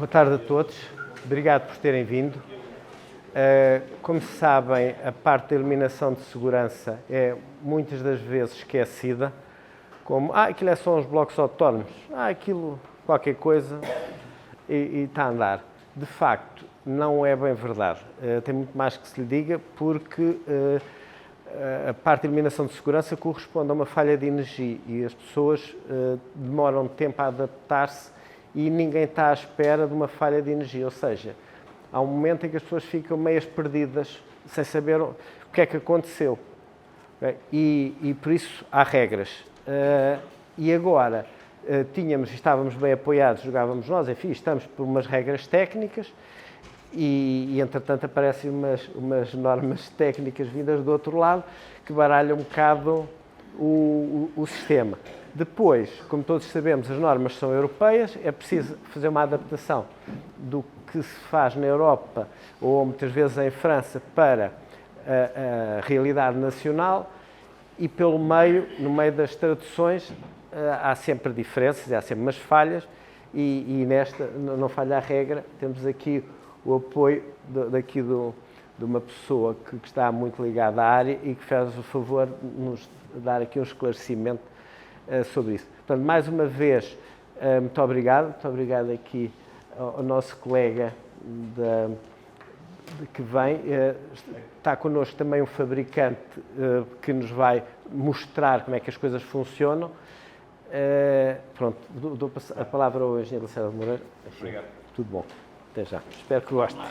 Boa tarde a todos. Obrigado por terem vindo. Como sabem, a parte da iluminação de segurança é muitas das vezes esquecida, como aquilo é só uns blocos autónomos, aquilo qualquer coisa e está a andar. De facto, não é bem verdade. Tem muito mais que se lhe diga, porque a parte de iluminação de segurança corresponde a uma falha de energia e as pessoas demoram tempo a adaptar-se e ninguém está à espera de uma falha de energia, ou seja, há um momento em que as pessoas ficam meias perdidas, sem saber o que é que aconteceu. E por isso há regras. E agora, estávamos bem apoiados, jogávamos nós, enfim, estamos por umas regras técnicas e entretanto aparecem umas normas técnicas vindas do outro lado que baralham um bocado o sistema. Depois, como todos sabemos, as normas são europeias, é preciso fazer uma adaptação do que se faz na Europa ou muitas vezes em França para a realidade nacional e pelo meio, no meio das traduções, há sempre diferenças, há sempre umas falhas e nesta não falha a regra. Temos aqui o apoio de uma pessoa que está muito ligada à área e que faz o favor de nos dar aqui um esclarecimento sobre isso. Portanto, mais uma vez, muito obrigado aqui ao nosso colega que vem. Está connosco também um fabricante que nos vai mostrar como é que as coisas funcionam. Pronto, dou a palavra ao engenheiro Lacerda Moreira. Obrigado. Tudo bom. Até já. Espero que gostem.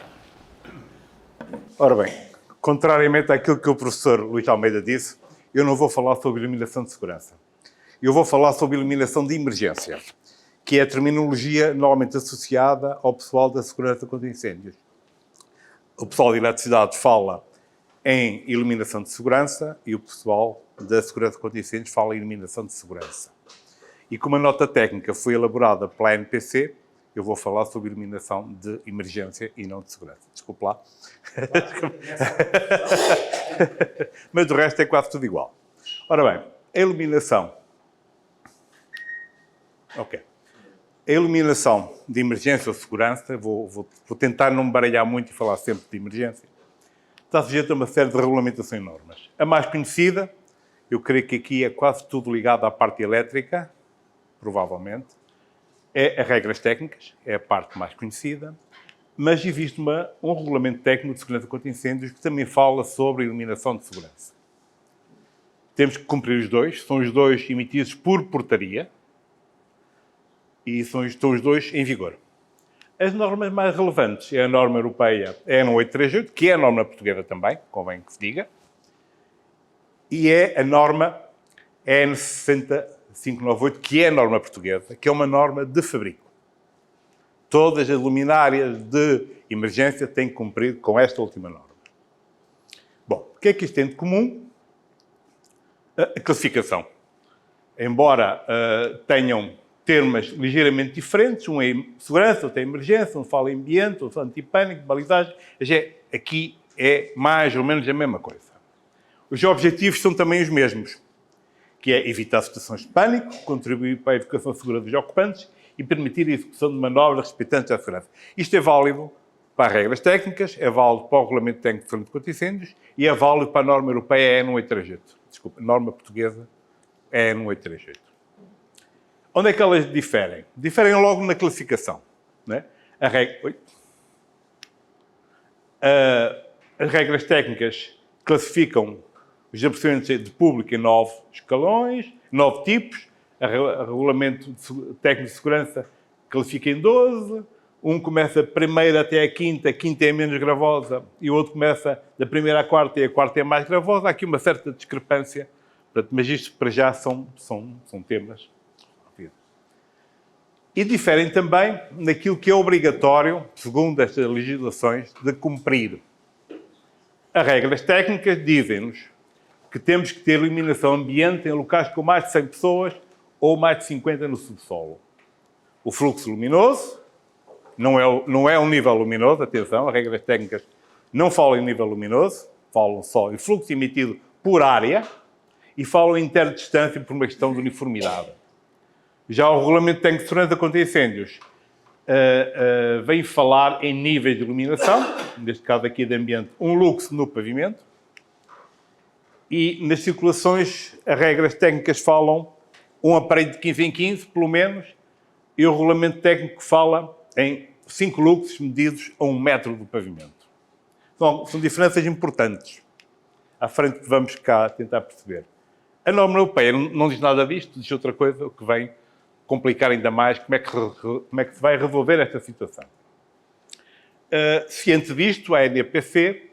Ora bem, contrariamente àquilo que o professor Luís Almeida disse, eu não vou falar sobre iluminação de segurança. Eu vou falar sobre iluminação de emergência, que é a terminologia normalmente associada ao pessoal da segurança contra incêndios. O pessoal de eletricidade fala em iluminação de segurança e o pessoal da segurança contra incêndios fala em iluminação de segurança. E como a nota técnica foi elaborada pela ANPC, eu vou falar sobre iluminação de emergência e não de segurança. Desculpe lá. Mas do resto é quase tudo igual. Ora bem, a iluminação. Ok. A iluminação de emergência ou segurança, vou tentar não me baralhar muito e falar sempre de emergência, está sujeita a uma série de regulamentações e normas. A mais conhecida, eu creio que aqui é quase tudo ligado à parte elétrica, provavelmente, é as regras técnicas, é a parte mais conhecida, mas existe um regulamento técnico de segurança contra incêndios que também fala sobre a iluminação de segurança. Temos que cumprir os dois, são os dois emitidos por portaria, e estão os dois em vigor. As normas mais relevantes é a norma europeia EN 838, que é a norma portuguesa também, convém que se diga, e é a norma EN 6598, que é a norma portuguesa, que é uma norma de fabrico. Todas as luminárias de emergência têm que cumprir com esta última norma. Bom, o que é que isto tem de comum? A classificação. Embora tenham termos ligeiramente diferentes, um é segurança, outro é emergência, um fala em ambiente, outro antipânico, balizagem. Aqui é mais ou menos a mesma coisa. Os objetivos são também os mesmos, que é evitar situações de pânico, contribuir para a educação segura dos ocupantes e permitir a execução de manobras respeitantes à segurança. Isto é válido para as regras técnicas, é válido para o Regulamento Técnico de Segurança contra Incêndios e é válido para a norma europeia EN 838. Desculpa, norma portuguesa EN 838. Onde é que elas diferem? Diferem logo na classificação. Né? As regras técnicas classificam os abastecimentos de público em 9 escalões, 9 tipos. O Regulamento Técnico de Segurança classifica em 12. Um começa primeira até a quinta é menos gravosa, e o outro começa da primeira à quarta e a quarta é mais gravosa. Há aqui uma certa discrepância, mas isto para já são temas. E diferem também naquilo que é obrigatório, segundo estas legislações, de cumprir. As regras técnicas dizem-nos que temos que ter iluminação ambiente em locais com mais de 100 pessoas ou mais de 50 no subsolo. O fluxo luminoso não é um nível luminoso, atenção, as regras técnicas não falam em nível luminoso, falam só em fluxo emitido por área e falam em interdistância por uma questão de uniformidade. Já o Regulamento Técnico de Segurança contra Incêndios vem falar em níveis de iluminação, neste caso aqui de ambiente, um luxo no pavimento, e nas circulações as regras técnicas falam um aparelho de 15 em 15, pelo menos, e o regulamento técnico fala em 5 luxos medidos a 1 metro do pavimento. Então, são diferenças importantes, à frente que vamos cá tentar perceber. A norma europeia não diz nada disto, diz outra coisa, o que vem complicar ainda mais como é que se vai resolver esta situação. Ciente disto, a NEPC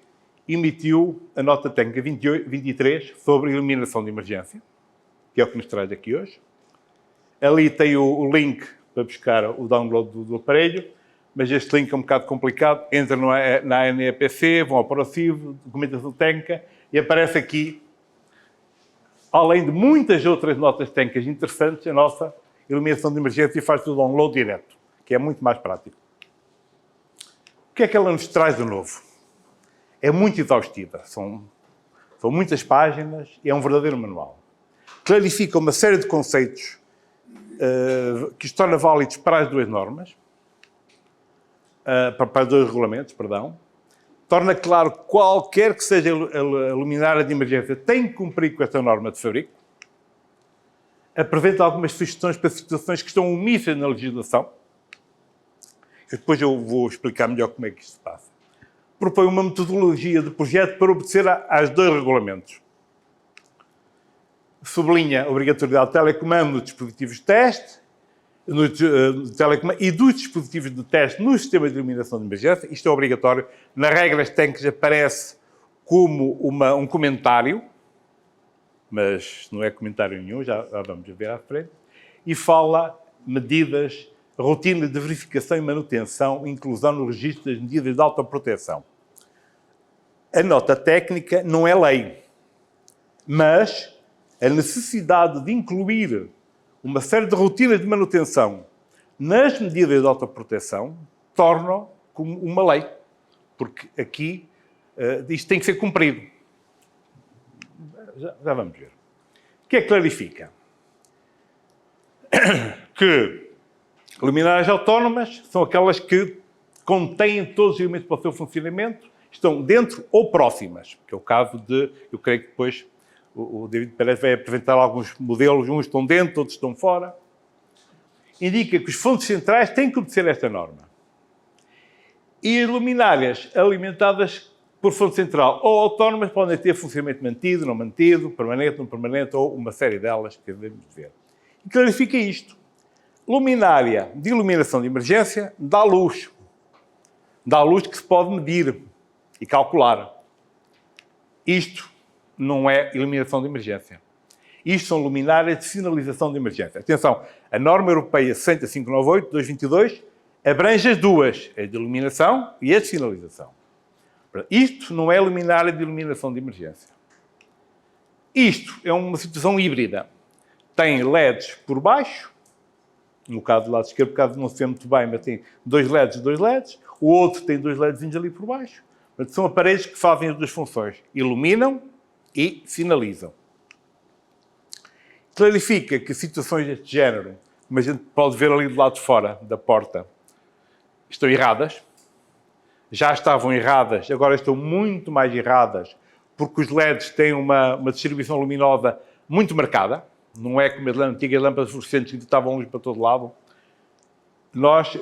emitiu a nota técnica 23 sobre iluminação de emergência, que é o que nos traz aqui hoje. Ali tem o link para buscar o download do aparelho, mas este link é um bocado complicado. Entra na NEPC, vão ao passivo, documentação técnica, e aparece aqui, além de muitas outras notas técnicas interessantes, a nossa iluminação de emergência, e faz o download direto, que é muito mais prático. O que é que ela nos traz de novo? É muito exaustiva, são muitas páginas e é um verdadeiro manual. Clarifica uma série de conceitos que os torna válidos para as duas normas, para os dois regulamentos, perdão. Torna claro que qualquer que seja a luminária de emergência tem que cumprir com esta norma de fabrico. Apresenta algumas sugestões para situações que estão omissas na legislação. Depois eu vou explicar melhor como é que isto se passa. Propõe uma metodologia de projeto para obedecer aos dois regulamentos. Sublinha a obrigatoriedade de telecomando nos dispositivos de teste e dos dispositivos de teste no sistema de iluminação de emergência. Isto é obrigatório. Nas regras técnicas aparece como um comentário, mas não é comentário nenhum, já vamos ver à frente. E fala medidas, rotina de verificação e manutenção, inclusão no registro das medidas de autoproteção. A nota técnica não é lei, mas a necessidade de incluir uma série de rotinas de manutenção nas medidas de autoproteção torna como uma lei, porque aqui isto tem que ser cumprido. Já vamos ver. O que é que clarifica? Que luminárias autónomas são aquelas que contêm todos os elementos para o seu funcionamento, estão dentro ou próximas, que é o caso de, eu creio que depois o David Pérez vai apresentar alguns modelos, uns estão dentro, outros estão fora. Indica que os fontes centrais têm que obedecer esta norma. E as luminárias alimentadas por fonte central ou autónomas podem ter funcionamento mantido, não mantido, permanente, não permanente, ou uma série delas que devemos ver. E clarifica isto. Luminária de iluminação de emergência dá luz. Dá luz que se pode medir e calcular. Isto não é iluminação de emergência. Isto são luminárias de sinalização de emergência. Atenção, a norma europeia 60598/2022 abrange as duas, a de iluminação e a de sinalização. Isto não é luminária de iluminação de emergência. Isto é uma situação híbrida. Tem LEDs por baixo, no caso do lado esquerdo, por causa não se vê muito bem, mas tem 2 LEDs e 2 LEDs. O outro tem 2 LEDs ali por baixo. Portanto, são aparelhos que fazem as duas funções. Iluminam e sinalizam. Clarifica que situações deste género, como a gente pode ver ali do lado de fora da porta, estão erradas. Já estavam erradas, agora estão muito mais erradas, porque os LEDs têm uma distribuição luminosa muito marcada. Não é como as antigas lâmpadas fluorescentes que estavam luz para todo lado. Nós,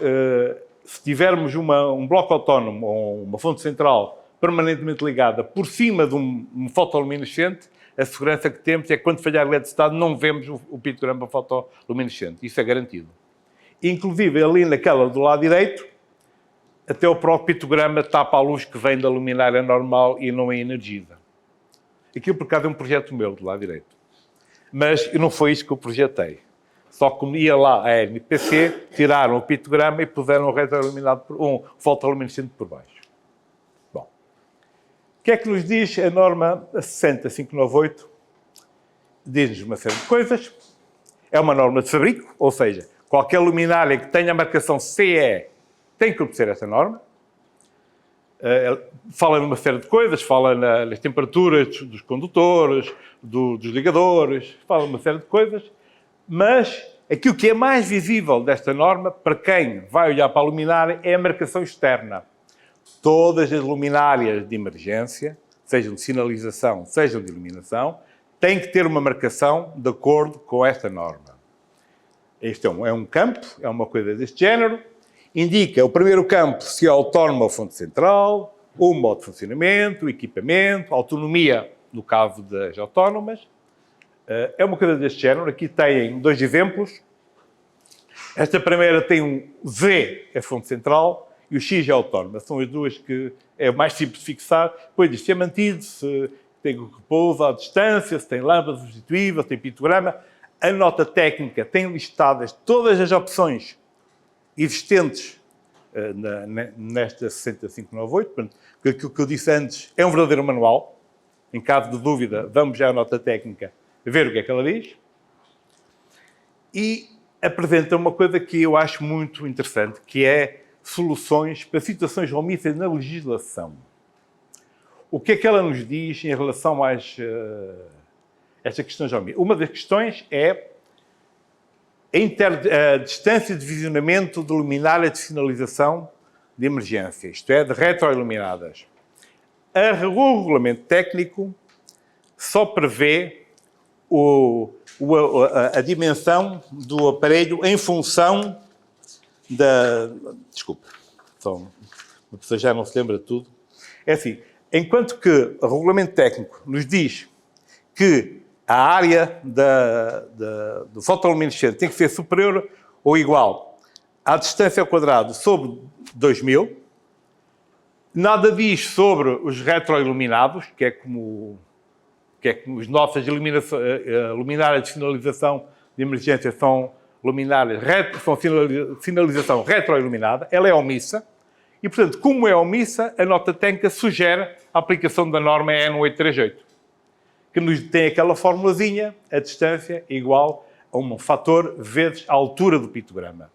se tivermos um bloco autónomo ou uma fonte central permanentemente ligada por cima de um fotoluminescente, a segurança que temos é que quando falhar o LED de estado não vemos o pictograma fotoluminescente. Isso é garantido. Inclusive, ali naquela do lado direito, até o próprio pictograma tapa a luz que vem da luminária normal e não é energiza. Aquilo, por acaso, é um projeto meu, do lado direito. Mas não foi isso que eu projetei. Só que ia lá a NPC, tiraram o pictograma e puseram um fotoluminescente por baixo. Bom. O que é que nos diz a norma 60598? Diz-nos uma série de coisas. É uma norma de fabrico, ou seja, qualquer luminária que tenha a marcação CE tem que obedecer esta norma. Fala numa série de coisas, fala nas temperaturas dos condutores, dos ligadores, fala numa série de coisas, mas Aquilo que é mais visível desta norma, para quem vai olhar para a luminária, é a marcação externa. Todas as luminárias de emergência, sejam de sinalização, sejam de iluminação, têm que ter uma marcação de acordo com esta norma. Este é um campo, é uma coisa deste género. Indica o primeiro campo se é autónomo ao fonte central, o modo de funcionamento, o equipamento, a autonomia, no caso das autónomas. É uma coisa deste género. Aqui têm 2 exemplos. Esta primeira tem um Z, é fonte central, e o X é autónoma. São as duas que é mais simples de fixar. Depois diz se é mantido, se tem repouso à distância, se tem lâmpada substituível, se tem pictograma. A nota técnica tem listadas todas as opções existentes nesta 60598. Portanto, aquilo que eu disse antes é um verdadeiro manual. Em caso de dúvida, vamos já à nota técnica ver o que é que ela diz. E apresenta uma coisa que eu acho muito interessante, que é soluções para situações omissas na legislação. O que é que ela nos diz em relação a estas questões omissas? Uma das questões é a distância de visionamento de luminária de sinalização de emergência, isto é, de retroiluminadas. O regulamento técnico só prevê a dimensão do aparelho em função da... Desculpa, uma pessoa já não se lembra de tudo. É assim, enquanto que o regulamento técnico nos diz que a área do fotoluminescente tem que ser superior ou igual à distância ao quadrado sobre 2000, nada diz sobre os retroiluminados, que é como as nossas luminárias de sinalização de emergência são sinalização retroiluminada. Ela é omissa e, portanto, como é omissa, a nota técnica sugere a aplicação da norma EN 1838, que nos tem aquela formulazinha, a distância igual a um fator vezes a altura do pictograma.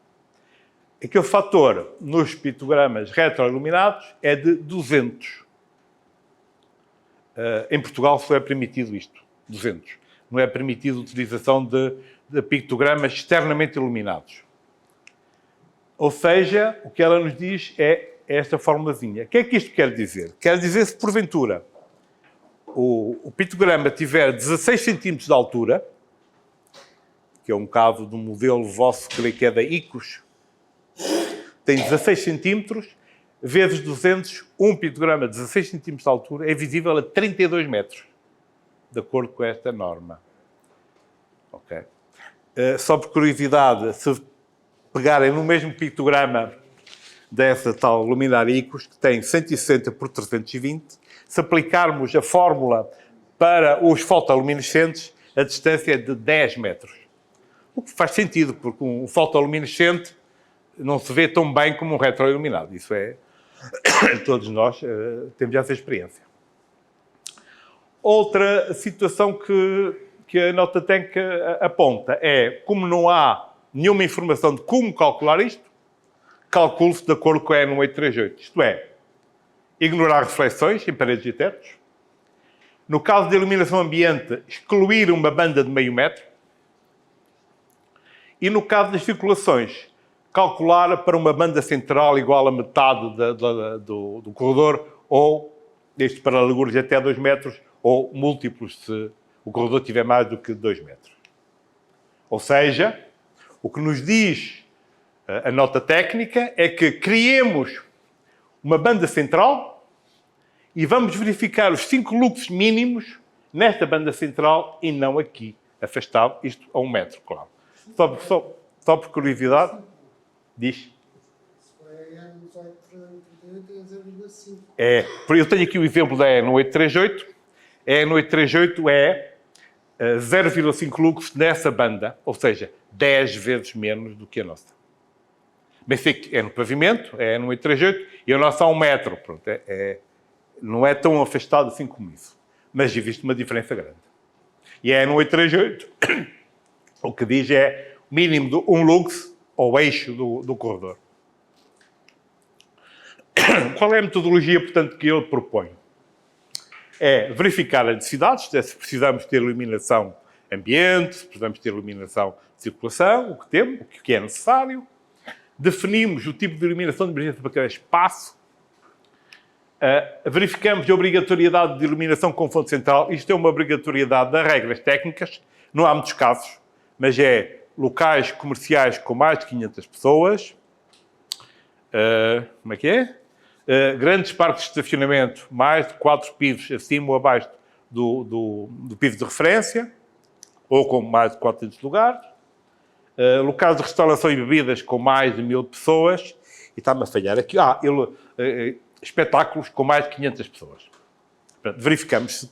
Aquele fator nos pictogramas retroiluminados é de 200. Em Portugal só é permitido isto, 200. Não é permitido a utilização de pictogramas externamente iluminados. Ou seja, o que ela nos diz é esta formulazinha. O que é que isto quer dizer? Quer dizer, se porventura o pictograma tiver 16 cm de altura, que é um caso do modelo vosso, creio que é da ICOS, tem 16 cm, vezes 200, um pictograma de 16 cm de altura é visível a 32 metros, de acordo com esta norma. Ok. Só por curiosidade, se pegarem no mesmo pictograma dessa tal luminária ICOS, que tem 160 por 320, se aplicarmos a fórmula para os fotoluminescentes, a distância é de 10 metros. O que faz sentido, porque um fotoluminescente não se vê tão bem como um retroiluminado. Isso é... Todos nós temos essa experiência. Outra situação que a nota técnica aponta é, como não há nenhuma informação de como calcular isto, calcule-se de acordo com a EN 1838. Isto é, ignorar reflexões em paredes e tetos. No caso de iluminação ambiente, excluir uma banda de meio metro. E no caso das circulações, calcular para uma banda central igual a metade do corredor, ou, isto para alegorias até 2 metros, ou múltiplos se o corredor tiver mais do que 2 metros. Ou seja, o que nos diz a nota técnica é que criemos uma banda central e vamos verificar os 5 luxos mínimos nesta banda central e não aqui, afastado, isto a 1 metro, claro. Só por curiosidade, diz. Eu tenho aqui o exemplo da EN 1838. A EN 1838 é 0,5 lux nessa banda, ou seja, 10 vezes menos do que a nossa. Bem sei que é no pavimento, é EN 1838, e a nossa a 1 metro. Pronto, não é tão afastado assim como isso. Mas existe uma diferença grande. E a EN 1838, o que diz é mínimo de 1 lux ao eixo do corredor. Qual é a metodologia, portanto, que ele propõe? É verificar as necessidades, se precisamos ter iluminação ambiente, se precisamos ter iluminação de circulação, o que temos, o que é necessário. Definimos o tipo de iluminação de emergência para cada espaço. Verificamos a obrigatoriedade de iluminação com fonte central. Isto é uma obrigatoriedade das regras técnicas. Não há muitos casos, mas é locais comerciais com mais de 500 pessoas. Como é que é? Grandes parques de estacionamento, mais de 4 pisos acima ou abaixo do piso de referência, ou com mais de 400 lugares. Locais de restauração e bebidas com mais de 1000 pessoas. E está-me a falhar aqui. Espetáculos com mais de 500 pessoas. Portanto, verificamos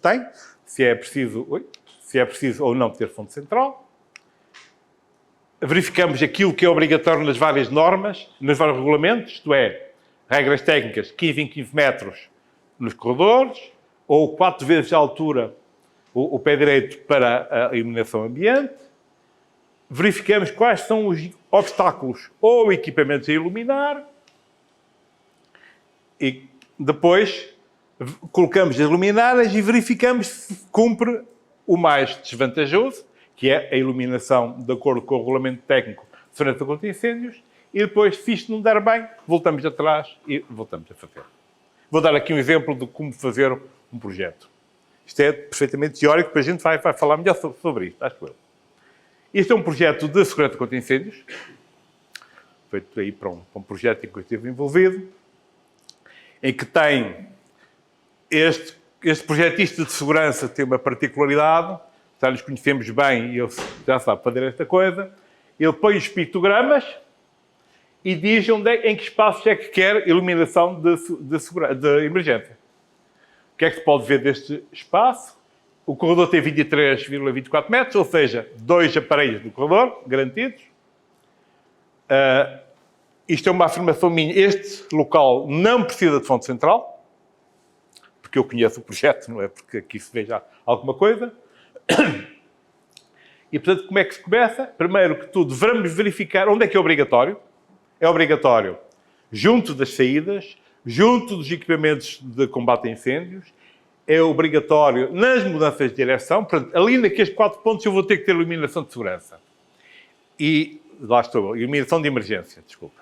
se é preciso ou não ter fonte central. Verificamos aquilo que é obrigatório nas várias normas, nos vários regulamentos, isto é, regras técnicas, 15 em 15 metros nos corredores, ou 4 vezes a altura o pé direito para a iluminação ambiente. Verificamos quais são os obstáculos ou equipamentos a iluminar. E depois colocamos as luminárias e verificamos se cumpre o mais desvantajoso, que é a iluminação de acordo com o regulamento técnico de segurança contra incêndios, e depois, se isto não der bem, voltamos atrás e voltamos a fazer. Vou dar aqui um exemplo de como fazer um projeto. Isto é perfeitamente teórico, depois a gente vai falar melhor sobre isto, acho eu. Este é um projeto de segurança contra incêndios, feito aí para um projeto em que eu estive envolvido, em que tem este projetista de segurança tem uma particularidade, já nos conhecemos bem e ele já sabe fazer esta coisa. Ele põe os pictogramas e diz em que espaços é que quer iluminação de emergência. O que é que se pode ver deste espaço? O corredor tem 23,24 metros, ou seja, 2 aparelhos no corredor, garantidos. Isto é uma afirmação minha. Este local não precisa de fonte central, porque eu conheço o projeto, não é porque aqui se veja alguma coisa. E, portanto, como é que se começa? Primeiro que tudo, vamos verificar onde é que é obrigatório. É obrigatório junto das saídas, junto dos equipamentos de combate a incêndios. É obrigatório nas mudanças de direção. Portanto, ali naqueles 4 pontos eu vou ter que ter iluminação de segurança. E, lá estou, iluminação de emergência, desculpa.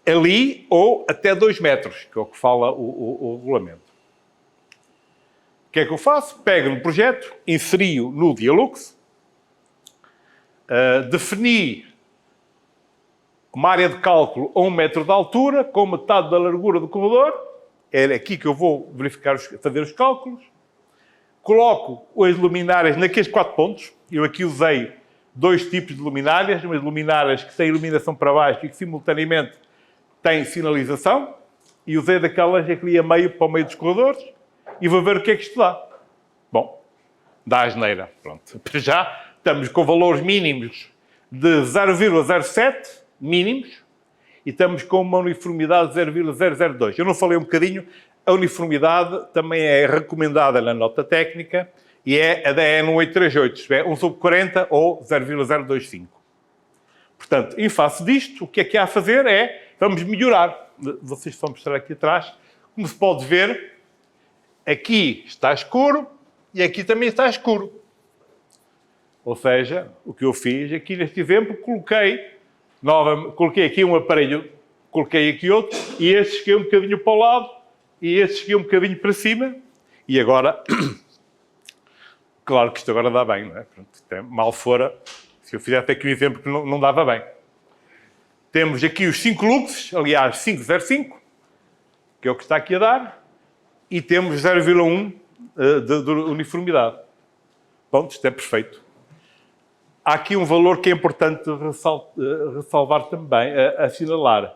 Ali ou até 2 metros, que é o que fala o regulamento. O que é que eu faço? Pego no projeto, inseri-o no Dialux, defini uma área de cálculo a 1 metro de altura, com metade da largura do corredor. É aqui que eu vou verificar, fazer os cálculos. Coloco as luminárias naqueles 4 pontos. Eu aqui usei 2 tipos de luminárias. Umas luminárias que têm iluminação para baixo e que simultaneamente têm sinalização. E usei daquelas aqui a meio para o meio dos corredores. E vou ver o que é que isto dá. Bom, dá asneira. Pronto. Já estamos com valores mínimos de 0,07 mínimos e estamos com uma uniformidade de 0,002. Eu não falei um bocadinho, a uniformidade também é recomendada na nota técnica e é a da EN 1838, isto é, 1/40 ou 0,025. Portanto, em face disto, o que é que há a fazer é, vamos melhorar. Vocês vão mostrar aqui atrás, como se pode ver, aqui está escuro e aqui também está escuro. Ou seja, o que eu fiz aqui neste exemplo, coloquei aqui um aparelho, coloquei aqui outro, e este cheguei um bocadinho para o lado, e este cheguei um bocadinho para cima, e agora, claro que isto agora dá bem, não é? Pronto, mal fora, se eu fizesse aqui um exemplo que não dava bem. Temos aqui os 5 luxes, aliás, 505, que é o que está aqui a dar, e temos 0,1 de uniformidade. Pronto, isto é perfeito. Há aqui um valor que é importante ressalvar também, assinalar.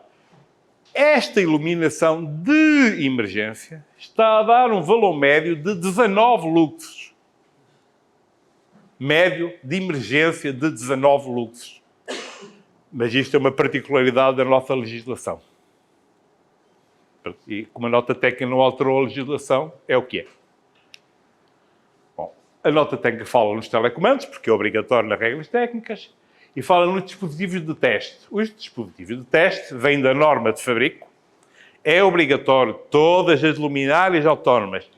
Esta iluminação de emergência está a dar um valor médio de 19 luxes. Médio de emergência de 19 luxes. Mas isto é uma particularidade da nossa legislação. E como a nota técnica não alterou a legislação, é o que é. A nota técnica fala nos telecomandos, porque é obrigatório nas regras técnicas, e fala nos dispositivos de teste. Os dispositivos de teste vêm da norma de fabrico. É obrigatório todas as luminárias autónomas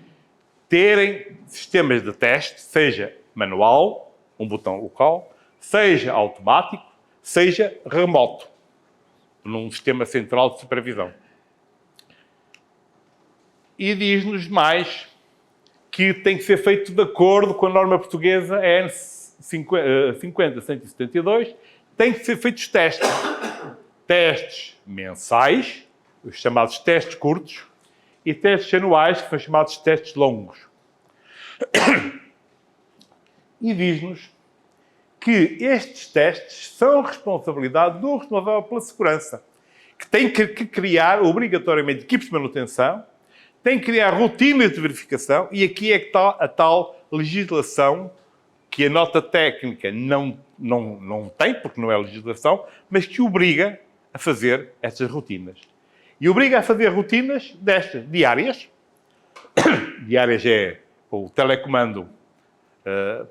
terem sistemas de teste, seja manual um botão local, seja automático, seja remoto, num sistema central de supervisão. E diz-nos mais que tem que ser feito de acordo com a norma portuguesa EN 50.172, tem que ser feitos testes. Testes mensais, os chamados testes curtos, e testes anuais, que são chamados testes longos. E diz-nos que estes testes são responsabilidade do responsável pela segurança, que tem que criar obrigatoriamente equipes de manutenção, tem que criar rotinas de verificação, e aqui é que está a tal legislação que a nota técnica não tem, porque não é legislação, mas que obriga a fazer estas rotinas. E obriga a fazer rotinas destas, diárias. Diárias é o telecomando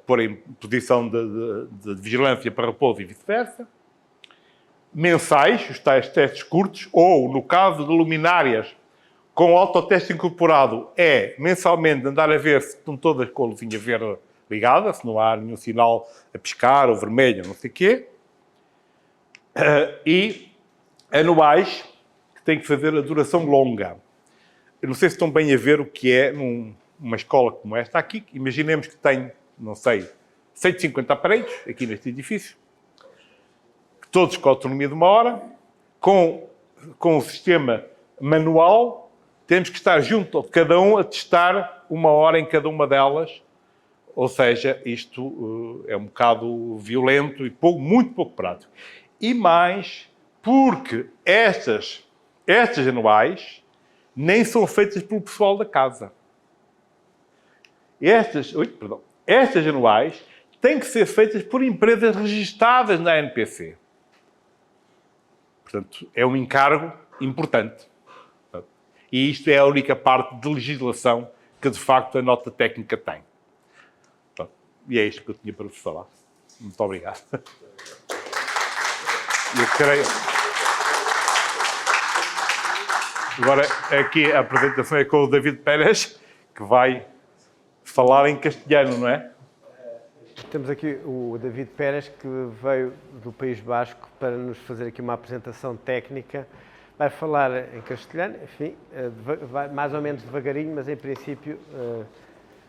pôr em posição de vigilância para repouso e vice-versa. Mensais, os tais testes curtos, ou, no caso de luminárias, com o autoteste incorporado, é mensalmente andar a ver se estão todas com a luzinha verde ligada, se não há nenhum sinal a piscar ou vermelho, não sei o quê. E anuais, que têm que fazer a duração longa. Eu não sei se estão bem a ver o que é numa escola como esta aqui. Imaginemos que tem, não sei, 150 aparelhos aqui neste edifício, todos com autonomia de 1 hora, com o sistema manual. Temos que estar junto de cada um a testar 1 hora em cada uma delas. Ou seja, isto é um bocado violento e muito pouco prático. E mais, porque estas anuais nem são feitas pelo pessoal da casa. Estas anuais têm que ser feitas por empresas registadas na ANPC. Portanto, é um encargo importante. E isto é a única parte de legislação que, de facto, a nota técnica tem. Pronto. E é isto que eu tinha para vos falar. Muito obrigado. Eu creio... Agora, aqui a apresentação é com o David Pérez, que vai falar em castelhano, não é? Temos aqui o David Pérez, que veio do País Basco para nos fazer aqui uma apresentação técnica. Vai falar em castelhano, enfim, vai mais ou menos devagarinho, mas em princípio,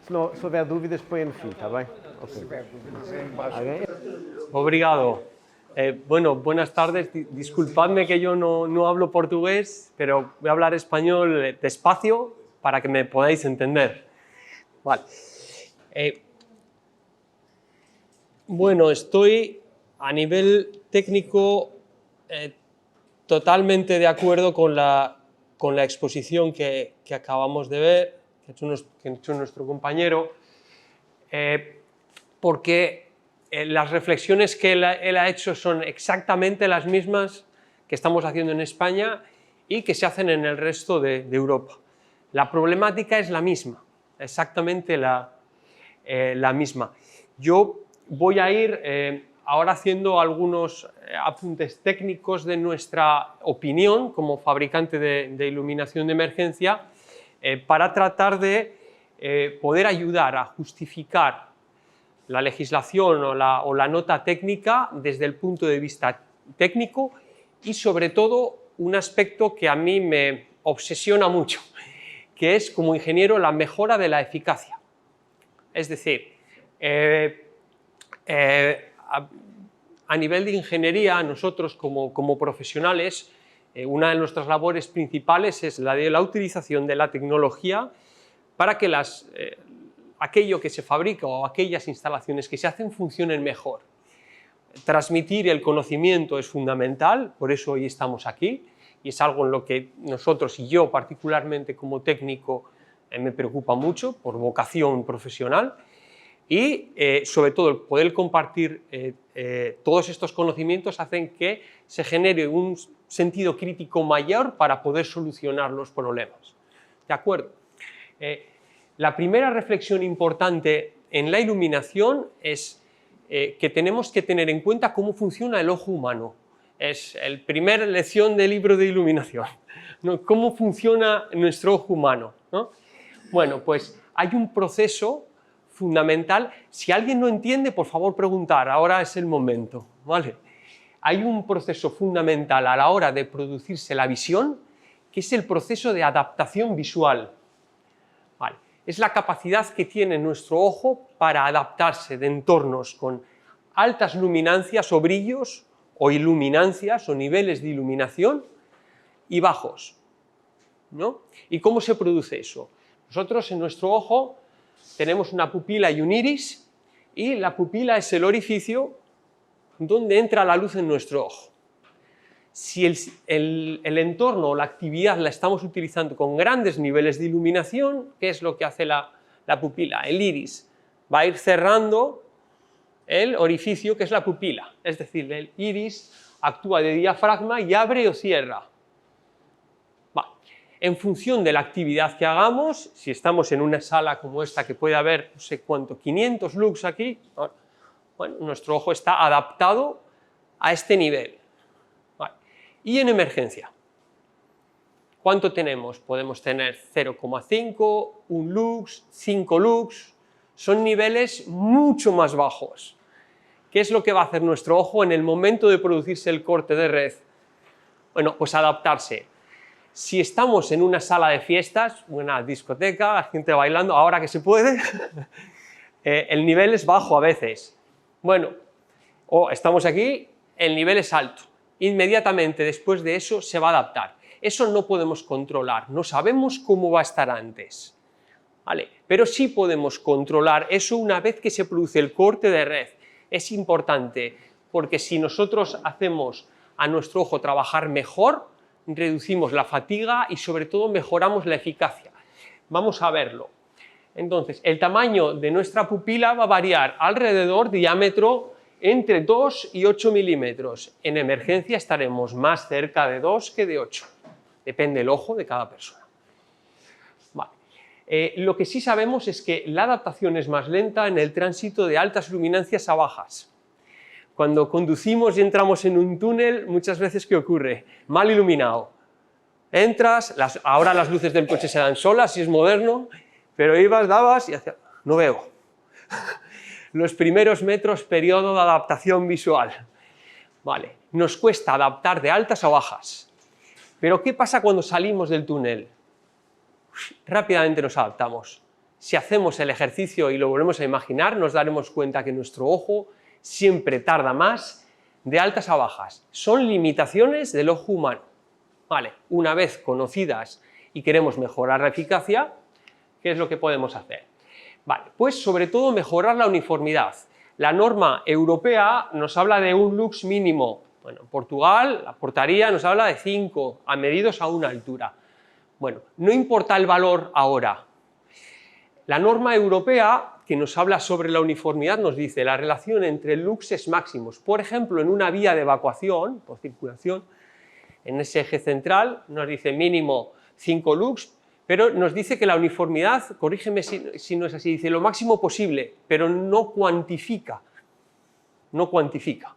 se houver dúvidas, põe no fim, está bem? Okay. Obrigado. Bueno, buenas tardes. Disculpadme que yo no hablo portugués, pero voy a hablar español despacio para que me podáis entender. Vale. Bueno, estoy a nivel técnico totalmente de acuerdo con la exposición que acabamos de ver, que ha hecho nuestro compañero, porque las reflexiones que él ha hecho son exactamente las mismas que estamos haciendo en España y que se hacen en el resto de Europa. La problemática es la misma, exactamente la misma. Yo voy a ir ahora haciendo algunos apuntes técnicos de nuestra opinión como fabricante de iluminación de emergencia para tratar de poder ayudar a justificar la legislación o la nota técnica desde el punto de vista técnico y sobre todo un aspecto que a mí me obsesiona mucho, que es como ingeniero la mejora de la eficacia. Es decir, a nivel de ingeniería, nosotros como profesionales, una de nuestras labores principales es la de la utilización de la tecnología para que aquello que se fabrica o aquellas instalaciones que se hacen funcionen mejor. Transmitir el conocimiento es fundamental, por eso hoy estamos aquí, y es algo en lo que nosotros y yo particularmente como técnico me preocupa mucho, por vocación profesional, y sobre todo el poder compartir todos estos conocimientos hacen que se genere un sentido crítico mayor para poder solucionar los problemas. ¿De acuerdo? La primera reflexión importante en la iluminación es que tenemos que tener en cuenta cómo funciona el ojo humano. Es la primera lección del libro de iluminación, ¿no? Cómo funciona nuestro ojo humano, ¿no? Bueno, pues hay un proceso fundamental. Si alguien no entiende, por favor preguntar, ahora es el momento, ¿vale? Hay un proceso fundamental a la hora de producirse la visión, que es el proceso de adaptación visual. Vale. Es la capacidad que tiene nuestro ojo para adaptarse de entornos con altas luminancias o brillos, o iluminancias o niveles de iluminación, y bajos, ¿no? ¿Y cómo se produce eso? Nosotros en nuestro ojo tenemos una pupila y un iris, y la pupila es el orificio donde entra la luz en nuestro ojo. Si el entorno o la actividad la estamos utilizando con grandes niveles de iluminación, ¿qué es lo que hace la pupila? El iris va a ir cerrando el orificio que es la pupila, es decir, el iris actúa de diafragma y abre o cierra. En función de la actividad que hagamos, si estamos en una sala como esta que puede haber, no sé cuánto, 500 lux aquí, bueno, nuestro ojo está adaptado a este nivel. Vale. Y en emergencia, ¿cuánto tenemos? Podemos tener 0,5, 1 lux, 5 lux, son niveles mucho más bajos. ¿Qué es lo que va a hacer nuestro ojo en el momento de producirse el corte de red? Bueno, pues adaptarse. Si estamos en una sala de fiestas, una discoteca, la gente bailando, ahora que se puede, el nivel es bajo a veces. Bueno, o estamos aquí, el nivel es alto. Inmediatamente después de eso se va a adaptar. Eso no podemos controlar, no sabemos cómo va a estar antes. ¿Vale? Pero sí podemos controlar eso una vez que se produce el corte de red. Es importante, porque si nosotros hacemos a nuestro ojo trabajar mejor, reducimos la fatiga y sobre todo mejoramos la eficacia. Vamos a verlo. Entonces, el tamaño de nuestra pupila va a variar alrededor, diámetro, entre 2 y 8 milímetros. En emergencia estaremos más cerca de 2 que de 8. Depende del ojo de cada persona. Vale. Lo que sí sabemos es que la adaptación es más lenta en el tránsito de altas luminancias a bajas. Cuando conducimos y entramos en un túnel, muchas veces, ¿qué ocurre? Mal iluminado. Entras, ahora las luces del coche se dan solas, si es moderno, pero ibas, dabas y hacías, no veo. Los primeros metros, periodo de adaptación visual. Vale, nos cuesta adaptar de altas a bajas. Pero ¿qué pasa cuando salimos del túnel? Rápidamente nos adaptamos. Si hacemos el ejercicio y lo volvemos a imaginar, nos daremos cuenta que nuestro ojo siempre tarda más de altas a bajas. Son limitaciones del ojo humano. Vale, una vez conocidas y queremos mejorar la eficacia, ¿qué es lo que podemos hacer? Vale, pues sobre todo mejorar la uniformidad. La norma europea nos habla de un lux mínimo. Bueno, en Portugal, la portaría nos habla de 5, a medidos a una altura. Bueno, no importa el valor ahora. La norma europea que nos habla sobre la uniformidad nos dice la relación entre luxes máximos. Por ejemplo, en una vía de evacuación, por circulación, en ese eje central nos dice mínimo 5 lux, pero nos dice que la uniformidad, corrígeme si no es así, dice lo máximo posible, pero no cuantifica. No cuantifica.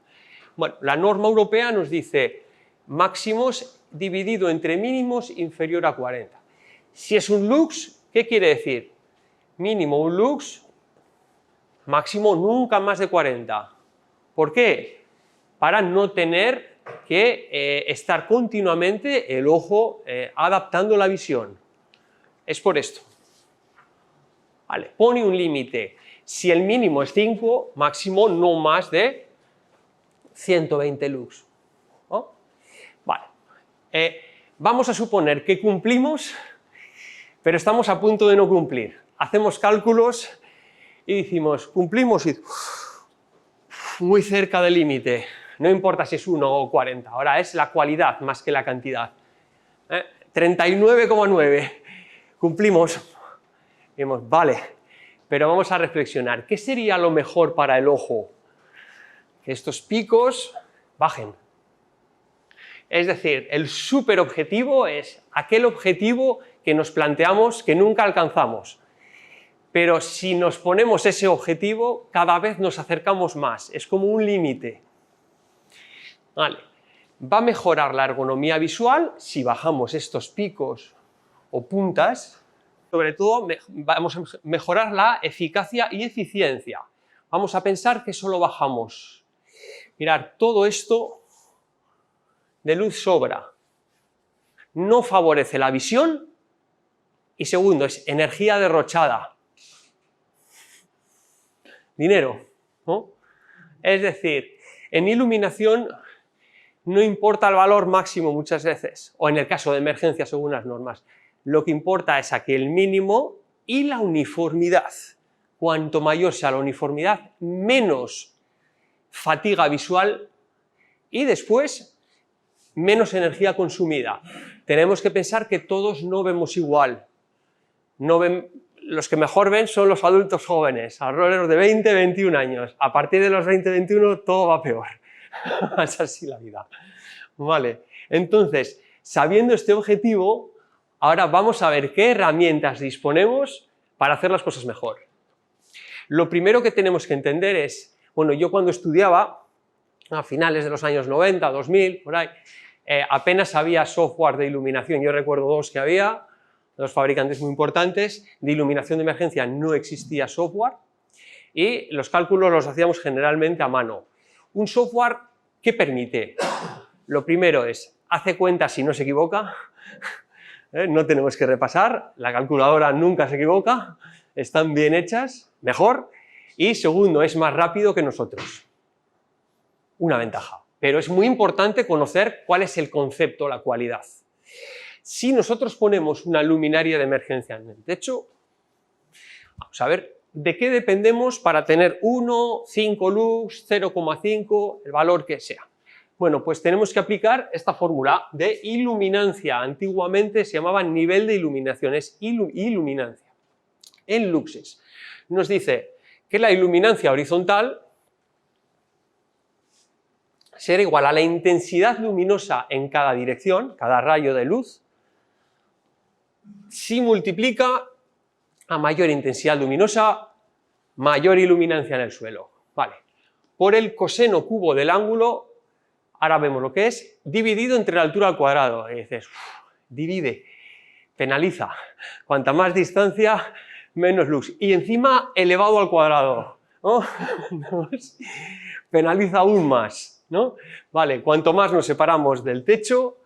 Bueno, la norma europea nos dice máximos dividido entre mínimos inferior a 40. Si es un lux, ¿qué quiere decir? Mínimo un lux, máximo nunca más de 40. ¿Por qué? Para no tener que estar continuamente el ojo adaptando la visión. Es por esto. Vale, pone un límite. Si el mínimo es 5, máximo no más de 120 lux. ¿No? Vale. Vamos a suponer que cumplimos, pero estamos a punto de no cumplir. Hacemos cálculos y decimos, cumplimos y muy cerca del límite. No importa si es 1 o 40, ahora es la cualidad más que la cantidad. 39,9. Cumplimos. Digamos, vale, pero vamos a reflexionar. ¿Qué sería lo mejor para el ojo? Que estos picos bajen. Es decir, el superobjetivo es aquel objetivo que nos planteamos que nunca alcanzamos. Pero si nos ponemos ese objetivo, cada vez nos acercamos más. Es como un límite. Vale. Va a mejorar la ergonomía visual si bajamos estos picos o puntas, Sobre todo, vamos a mejorar la eficacia y eficiencia. Vamos a pensar que solo bajamos. Mirad, todo esto de luz sobra. No favorece la visión y segundo, es energía derrochada. Dinero, ¿no? Es decir, en iluminación no importa el valor máximo muchas veces, o en el caso de emergencia según las normas. Lo que importa es aquí el mínimo y la uniformidad. Cuanto mayor sea la uniformidad, menos fatiga visual y después menos energía consumida. Tenemos que pensar que todos no vemos igual. Los que mejor ven son los adultos jóvenes, alrededor de 20, 21 años. A partir de los 20, 21 todo va peor. Es así la vida. Vale. Entonces, sabiendo este objetivo, ahora vamos a ver qué herramientas disponemos para hacer las cosas mejor. Lo primero que tenemos que entender es, bueno, yo cuando estudiaba, a finales de los años 90, 2000, por ahí, apenas había software de iluminación. Yo recuerdo dos que había, dos fabricantes muy importantes. De iluminación de emergencia no existía software y los cálculos los hacíamos generalmente a mano. Un software que permite, lo primero es, hace cuentas si no se equivoca, no tenemos que repasar, la calculadora nunca se equivoca, están bien hechas, mejor, y segundo, es más rápido que nosotros. Una ventaja, pero es muy importante conocer cuál es el concepto, la cualidad. Si nosotros ponemos una luminaria de emergencia en el techo, vamos a ver de qué dependemos para tener 1, 5 lux, 0,5, el valor que sea. Bueno, pues tenemos que aplicar esta fórmula de iluminancia. Antiguamente se llamaba nivel de iluminación, es iluminancia. En luxes nos dice que la iluminancia horizontal será igual a la intensidad luminosa en cada dirección, cada rayo de luz, si multiplica a mayor intensidad luminosa, mayor iluminancia en el suelo. Vale. Por el coseno cubo del ángulo, ahora vemos lo que es, dividido entre la altura al cuadrado. Y dices, divide, penaliza. Cuanta más distancia, menos lux. Y encima elevado al cuadrado, ¿no? Penaliza aún más, ¿no? Vale, cuanto más nos separamos del techo,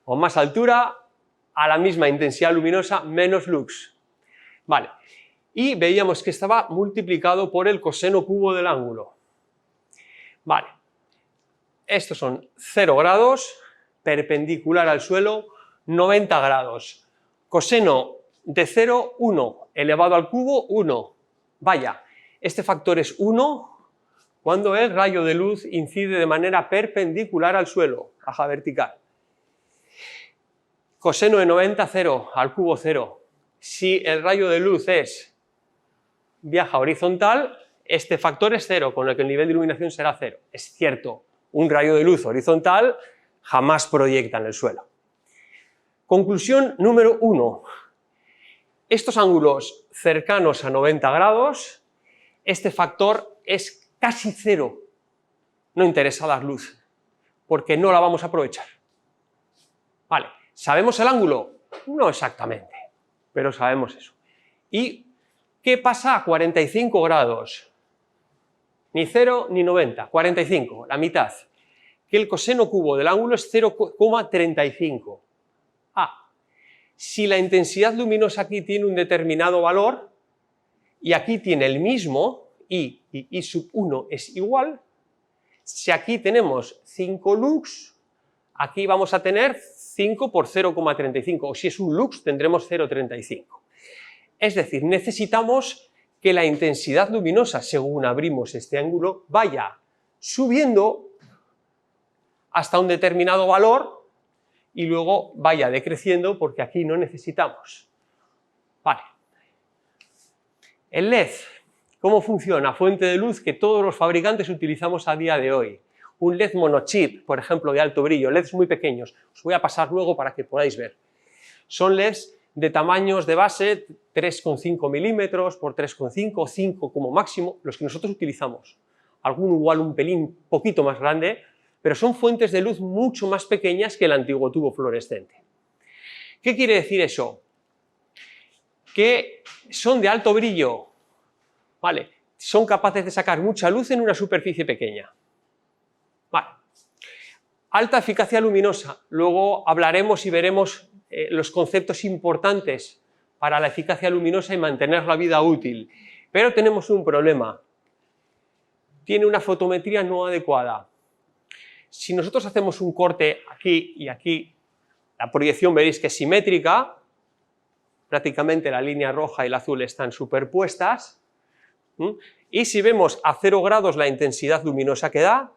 o más altura, a la misma intensidad luminosa, menos lux. Vale, y veíamos que estaba multiplicado por el coseno cubo del ángulo. Vale, estos son 0 grados, perpendicular al suelo, 90 grados. Coseno de 0, 1, elevado al cubo, 1. Vaya, este factor es 1 cuando el rayo de luz incide de manera perpendicular al suelo, baja vertical. Coseno de 90, 0, al cubo 0. Si el rayo de luz viaja horizontal, este factor es 0, con el que el nivel de iluminación será 0. Es cierto, un rayo de luz horizontal jamás proyecta en el suelo. Conclusión número 1. Estos ángulos cercanos a 90 grados, este factor es casi 0. No interesa dar luz, porque no la vamos a aprovechar. Vale, ¿sabemos el ángulo? No exactamente, pero sabemos eso. ¿Y qué pasa a 45 grados? Ni 0 ni 90, 45, la mitad. Que el coseno cubo del ángulo es 0,35. Si la intensidad luminosa aquí tiene un determinado valor y aquí tiene el mismo, I sub 1 es igual, si aquí tenemos 5 lux, aquí vamos a tener 5 por 0,35, o si es un lux tendremos 0,35. Es decir, necesitamos que la intensidad luminosa, según abrimos este ángulo, vaya subiendo hasta un determinado valor y luego vaya decreciendo porque aquí no necesitamos. Vale. El LED, ¿cómo funciona? Fuente de luz que todos los fabricantes utilizamos a día de hoy. Un LED monochip, por ejemplo, de alto brillo, LEDs muy pequeños. Os voy a pasar luego para que podáis ver. Son LEDs de tamaños de base 3,5 milímetros por 3,5, 5 como máximo, los que nosotros utilizamos. Alguno igual un pelín poquito más grande, pero son fuentes de luz mucho más pequeñas que el antiguo tubo fluorescente. ¿Qué quiere decir eso? que son de alto brillo, ¿vale? Son capaces de sacar mucha luz en una superficie pequeña. Vale. Alta eficacia luminosa. Luego hablaremos y veremos los conceptos importantes para la eficacia luminosa y mantener la vida útil. Pero tenemos un problema. Tiene una fotometría no adecuada. Si nosotros hacemos un corte aquí y aquí, la proyección veréis que es simétrica, prácticamente la línea roja y la azul están superpuestas, y si vemos a 0 grados la intensidad luminosa que da,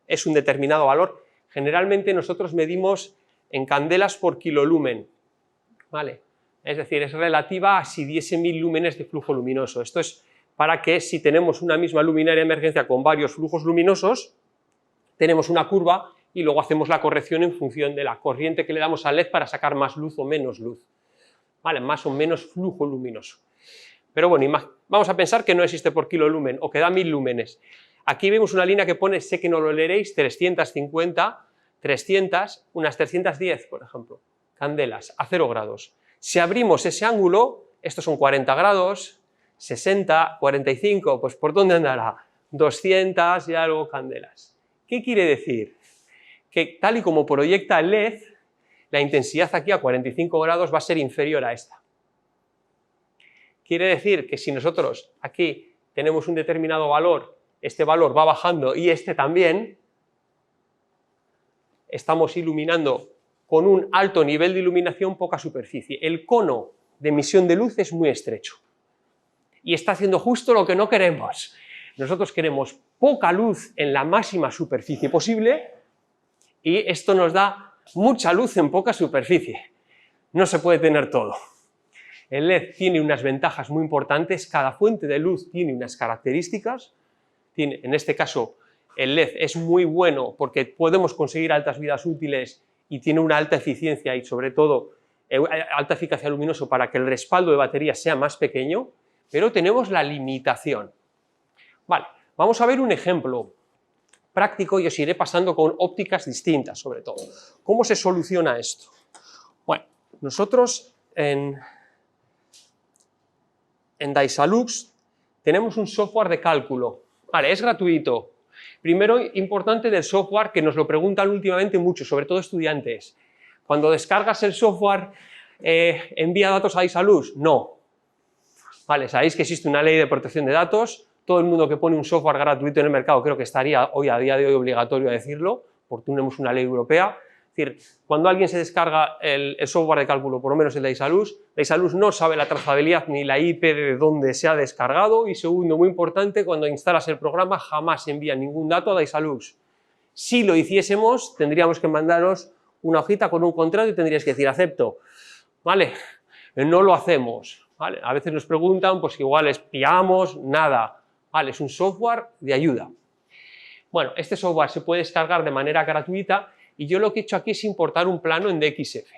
es un determinado valor. Generalmente nosotros medimos en candelas por kilolumen, ¿vale? Es decir, es relativa a si diese 1000 lúmenes de flujo luminoso. Esto es para que si tenemos una misma luminaria de emergencia con varios flujos luminosos, tenemos una curva y luego hacemos la corrección en función de la corriente que le damos al LED para sacar más luz o menos luz, ¿vale? Más o menos flujo luminoso. Pero bueno, vamos a pensar que no existe por kilolumen o que da 1000 lúmenes. Aquí vemos una línea que pone, sé que no lo leeréis, 350, 300, unas 310, por ejemplo, candelas a 0 grados. Si abrimos ese ángulo, estos son 40 grados, 60, 45, pues ¿por dónde andará? 200 y algo candelas. ¿Qué quiere decir? Que tal y como proyecta el LED, la intensidad aquí a 45 grados va a ser inferior a esta. Quiere decir que si nosotros aquí tenemos un determinado valor, este valor va bajando y este también, estamos iluminando con un alto nivel de iluminación poca superficie. El cono de emisión de luz es muy estrecho y está haciendo justo lo que no queremos. Nosotros queremos poca luz en la máxima superficie posible y esto nos da mucha luz en poca superficie. No se puede tener todo. El LED tiene unas ventajas muy importantes, cada fuente de luz tiene unas características, en este caso el LED es muy bueno porque podemos conseguir altas vidas útiles y tiene una alta eficiencia y sobre todo alta eficacia luminosa para que el respaldo de batería sea más pequeño, pero tenemos la limitación. Vale, vamos a ver un ejemplo práctico y os iré pasando con ópticas distintas sobre todo. ¿Cómo se soluciona esto? Bueno, nosotros en Disalux tenemos un software de cálculo. Vale, es gratuito. Primero, importante del software, que nos lo preguntan últimamente mucho, sobre todo estudiantes. Cuando descargas el software, ¿envía datos a Disalux? No. Vale, sabéis que existe una ley de protección de datos. Todo el mundo que pone un software gratuito en el mercado creo que estaría hoy, a día de hoy, obligatorio a decirlo, porque tenemos una ley europea. Es decir, cuando alguien se descarga el software de cálculo, por lo menos el de Disalux no sabe la trazabilidad ni la IP de donde se ha descargado. Y segundo, muy importante, cuando instalas el programa jamás envía ningún dato a Disalux. Si lo hiciésemos, tendríamos que mandaros una hojita con un contrato y tendríais que decir acepto. ¿Vale? No lo hacemos. ¿Vale? A veces nos preguntan, pues igual espiamos, nada. ¿Vale? Es un software de ayuda. Bueno, este software se puede descargar de manera gratuita y yo lo que he hecho aquí es importar un plano en DXF.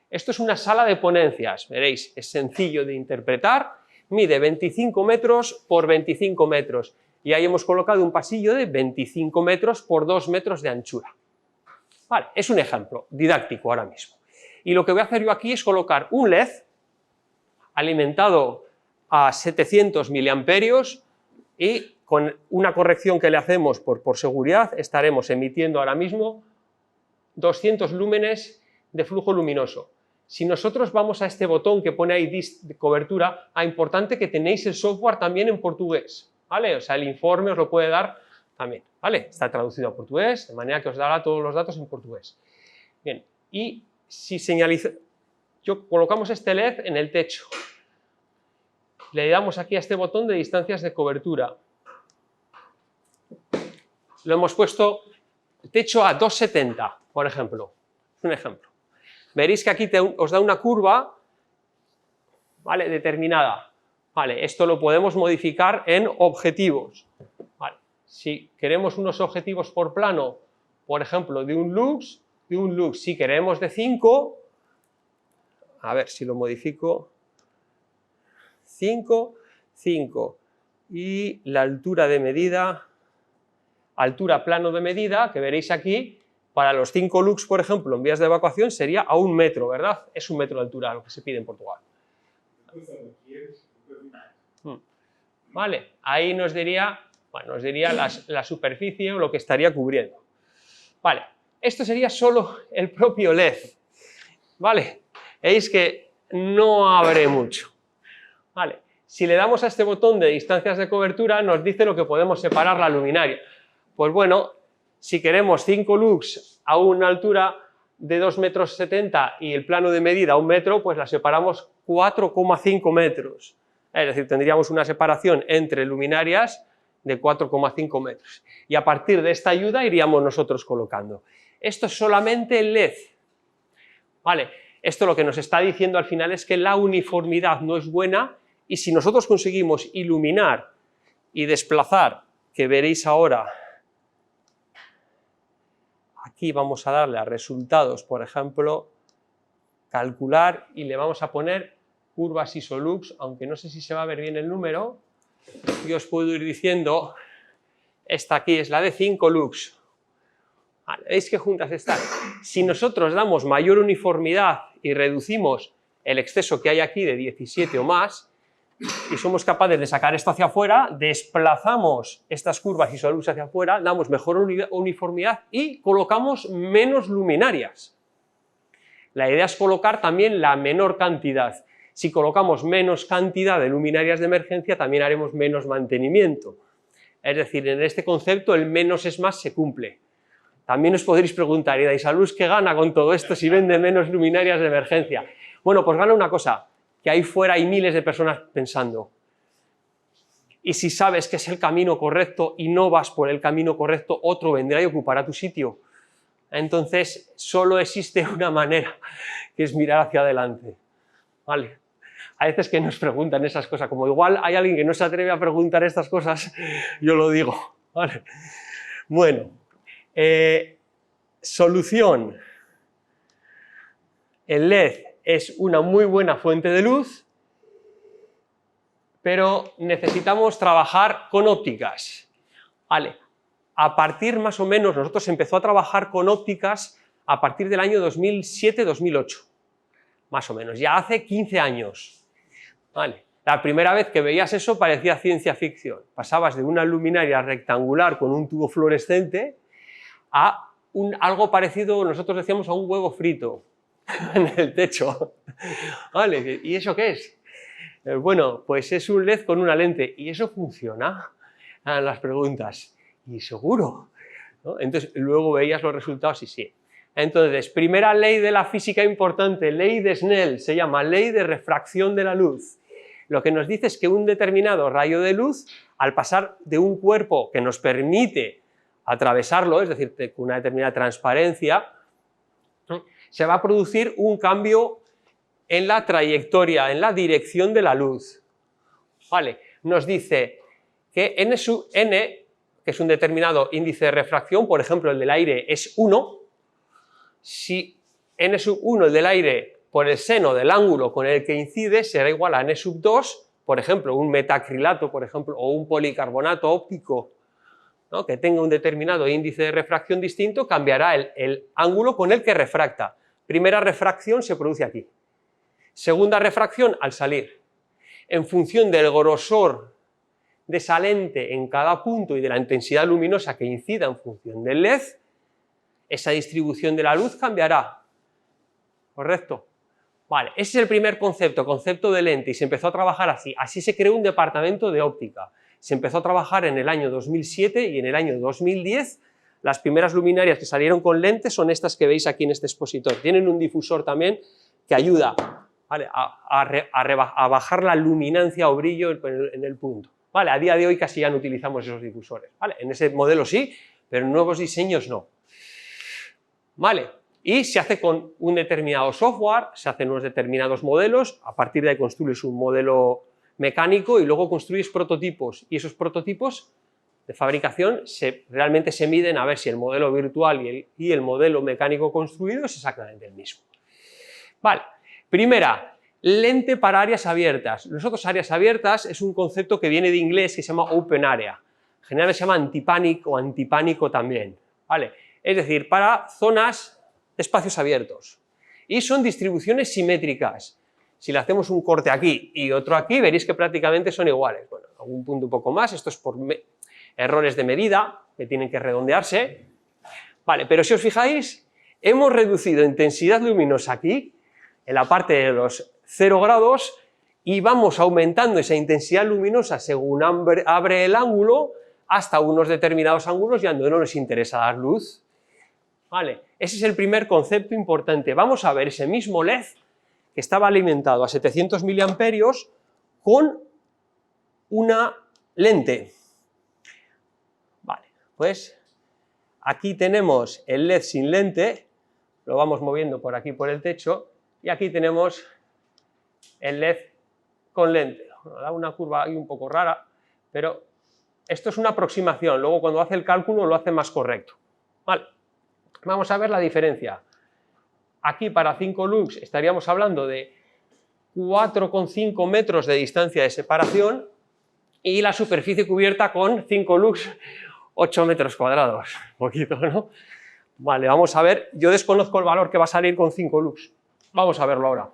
Esto es una sala de ponencias, veréis, es sencillo de interpretar, mide 25 metros por 25 metros y ahí hemos colocado un pasillo de 25 metros por 2 metros de anchura. Vale, es un ejemplo didáctico ahora mismo. Y lo que voy a hacer yo aquí es colocar un LED alimentado a 700 miliamperios y con una corrección que le hacemos por seguridad estaremos emitiendo ahora mismo 200 lúmenes de flujo luminoso. Si nosotros vamos a este botón que pone ahí de cobertura, es importante que tenéis el software también en portugués, ¿vale? O sea, el informe os lo puede dar también, ¿vale? Está traducido a portugués, de manera que os dará todos los datos en portugués. Bien, y si colocamos este LED en el techo, le damos aquí a este botón de distancias de cobertura. Lo hemos puesto techo a 270, por ejemplo. Es un ejemplo. Veréis que aquí os da una curva, ¿vale? Determinada. Vale, esto lo podemos modificar en objetivos. Vale. Si queremos unos objetivos por plano, por ejemplo, de un lux, si queremos de 5, a ver si lo modifico, 5, y la altura de medida, altura plano de medida, que veréis aquí, para los 5 lux, por ejemplo, en vías de evacuación sería a 1 metro, ¿verdad? Es 1 metro de altura lo que se pide en Portugal. Vale, ahí nos diría, bueno, nos diría la superficie o lo que estaría cubriendo. Vale, esto sería solo el propio LED. Vale, veis que no abre mucho. Vale, si le damos a este botón de distancias de cobertura, nos dice lo que podemos separar la luminaria. Pues bueno, si queremos 5 lux a una altura de 2,70 m y el plano de medida a 1 metro, pues la separamos 4,5 metros. Es decir, tendríamos una separación entre luminarias de 4,5 metros. Y a partir de esta ayuda iríamos nosotros colocando. Esto es solamente el LED. Vale, esto lo que nos está diciendo al final es que la uniformidad no es buena y si nosotros conseguimos iluminar y desplazar, que veréis ahora, aquí vamos a darle a resultados, por ejemplo, calcular y le vamos a poner curvas isolux, aunque no sé si se va a ver bien el número, yo os puedo ir diciendo, esta aquí es la de 5 lux. Vale, ¿veis qué juntas están? Si nosotros damos mayor uniformidad y reducimos el exceso que hay aquí de 17 o más, y somos capaces de sacar esto hacia afuera, desplazamos estas curvas isolux hacia afuera, damos mejor uniformidad y colocamos menos luminarias. La idea es colocar también la menor cantidad. Si colocamos menos cantidad de luminarias de emergencia, también haremos menos mantenimiento. Es decir, en este concepto el menos es más se cumple. También os podréis preguntar, ¿y Daisalux qué gana con todo esto si vende menos luminarias de emergencia? Bueno, pues gana una cosa, que ahí fuera hay miles de personas pensando. Y si sabes que es el camino correcto y no vas por el camino correcto, otro vendrá y ocupará tu sitio. Entonces, solo existe una manera, que es mirar hacia adelante. ¿Vale? A veces que nos preguntan esas cosas, como igual hay alguien que no se atreve a preguntar estas cosas, yo lo digo. ¿Vale? Bueno, solución. El LED es una muy buena fuente de luz, pero necesitamos trabajar con ópticas. Vale. A partir más o menos, nosotros empezó a trabajar con ópticas a partir del año 2007-2008, más o menos, ya hace 15 años. Vale. La primera vez que veías eso parecía ciencia ficción. Pasabas de una luminaria rectangular con un tubo fluorescente a algo parecido, nosotros decíamos, a un huevo frito en el techo. Vale. ¿Y eso qué es? Bueno, pues es un LED con una lente. ¿Y eso funciona? Las preguntas. Y seguro, ¿no? Entonces, luego veías los resultados y sí. Entonces, primera ley de la física importante, ley de Snell, se llama ley de refracción de la luz. Lo que nos dice es que un determinado rayo de luz, al pasar de un cuerpo que nos permite atravesarlo, es decir, con una determinada transparencia, se va a producir un cambio en la trayectoria, en la dirección de la luz. Vale, nos dice que n sub n, que es un determinado índice de refracción, por ejemplo, el del aire es 1, si n sub 1, el del aire, por el seno del ángulo con el que incide, será igual a n sub 2, por ejemplo, un metacrilato, por ejemplo, o un policarbonato óptico, ¿no?, que tenga un determinado índice de refracción distinto, cambiará el ángulo con el que refracta. Primera refracción se produce aquí. Segunda refracción al salir. En función del grosor de esa lente en cada punto y de la intensidad luminosa que incida en función del LED, esa distribución de la luz cambiará. ¿Correcto? Vale, ese es el primer concepto, concepto de lente, y se empezó a trabajar así. Así se creó un departamento de óptica. Se empezó a trabajar en el año 2007 y en el año 2010 las primeras luminarias que salieron con lentes son estas que veis aquí en este expositor. Tienen un difusor también que ayuda, ¿vale?, a bajar la luminancia o brillo en el punto. Vale, a día de hoy casi ya no utilizamos esos difusores. Vale, en ese modelo sí, pero en nuevos diseños no. Vale, y se hace con un determinado software, se hacen unos determinados modelos, a partir de ahí construyes un modelo mecánico y luego construyes prototipos, y esos prototipos de fabricación realmente se miden a ver si el modelo virtual y el modelo mecánico construido es exactamente el mismo. Vale, primera, lente para áreas abiertas. Nosotros áreas abiertas es un concepto que viene de inglés que se llama open area, generalmente se llama antipánico o antipánico también, ¿vale? Es decir, para zonas de espacios abiertos. Y son distribuciones simétricas. Si le hacemos un corte aquí y otro aquí, veréis que prácticamente son iguales. Bueno, algún punto un poco más, esto es por errores de medida, que tienen que redondearse. Vale, pero si os fijáis, hemos reducido intensidad luminosa aquí, en la parte de los 0 grados, y vamos aumentando esa intensidad luminosa según abre el ángulo, hasta unos determinados ángulos ya no nos interesa dar luz. Vale, ese es el primer concepto importante. Vamos a ver ese mismo LED que estaba alimentado a 700 miliamperios con una lente. Vale, pues aquí tenemos el LED sin lente, lo vamos moviendo por aquí por el techo, y aquí tenemos el LED con lente. Bueno, da una curva ahí un poco rara, pero esto es una aproximación, luego cuando hace el cálculo lo hace más correcto. Vale, vamos a ver la diferencia. Aquí para 5 lux estaríamos hablando de 4,5 metros de distancia de separación y la superficie cubierta con 5 lux, 8 metros cuadrados. Un poquito, ¿no? Vale, vamos a ver. Yo desconozco el valor que va a salir con 5 lux. Vamos a verlo ahora.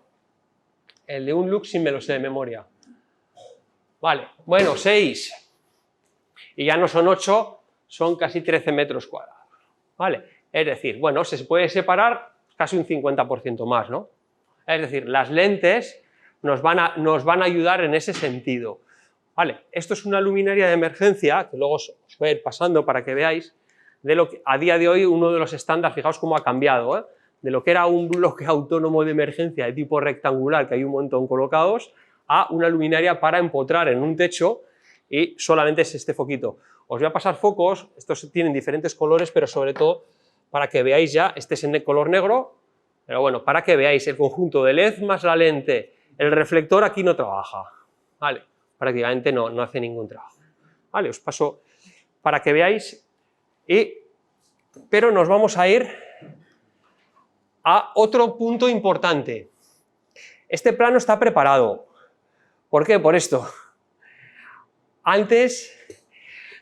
El de 1 lux sí me lo sé de memoria. Vale, bueno, 6. Y ya no son 8, son casi 13 metros cuadrados. Vale, es decir, bueno, se puede separar casi un 50% más, ¿no? Es decir, las lentes nos van a ayudar en ese sentido. Vale, esto es una luminaria de emergencia, que luego os voy a ir pasando para que veáis, de lo que a día de hoy uno de los estándares, fijaos cómo ha cambiado, ¿eh? De lo que era un bloque autónomo de emergencia de tipo rectangular, que hay un montón colocados, a una luminaria para empotrar en un techo y solamente es este foquito. Os voy a pasar focos, estos tienen diferentes colores, pero sobre todo para que veáis ya, este es en color negro, pero bueno, para que veáis el conjunto de LED más la lente, el reflector aquí no trabaja, ¿vale? Prácticamente no hace ningún trabajo. Vale, os paso para que veáis, pero nos vamos a ir a otro punto importante. Este plano está preparado. ¿Por qué? Por esto. Antes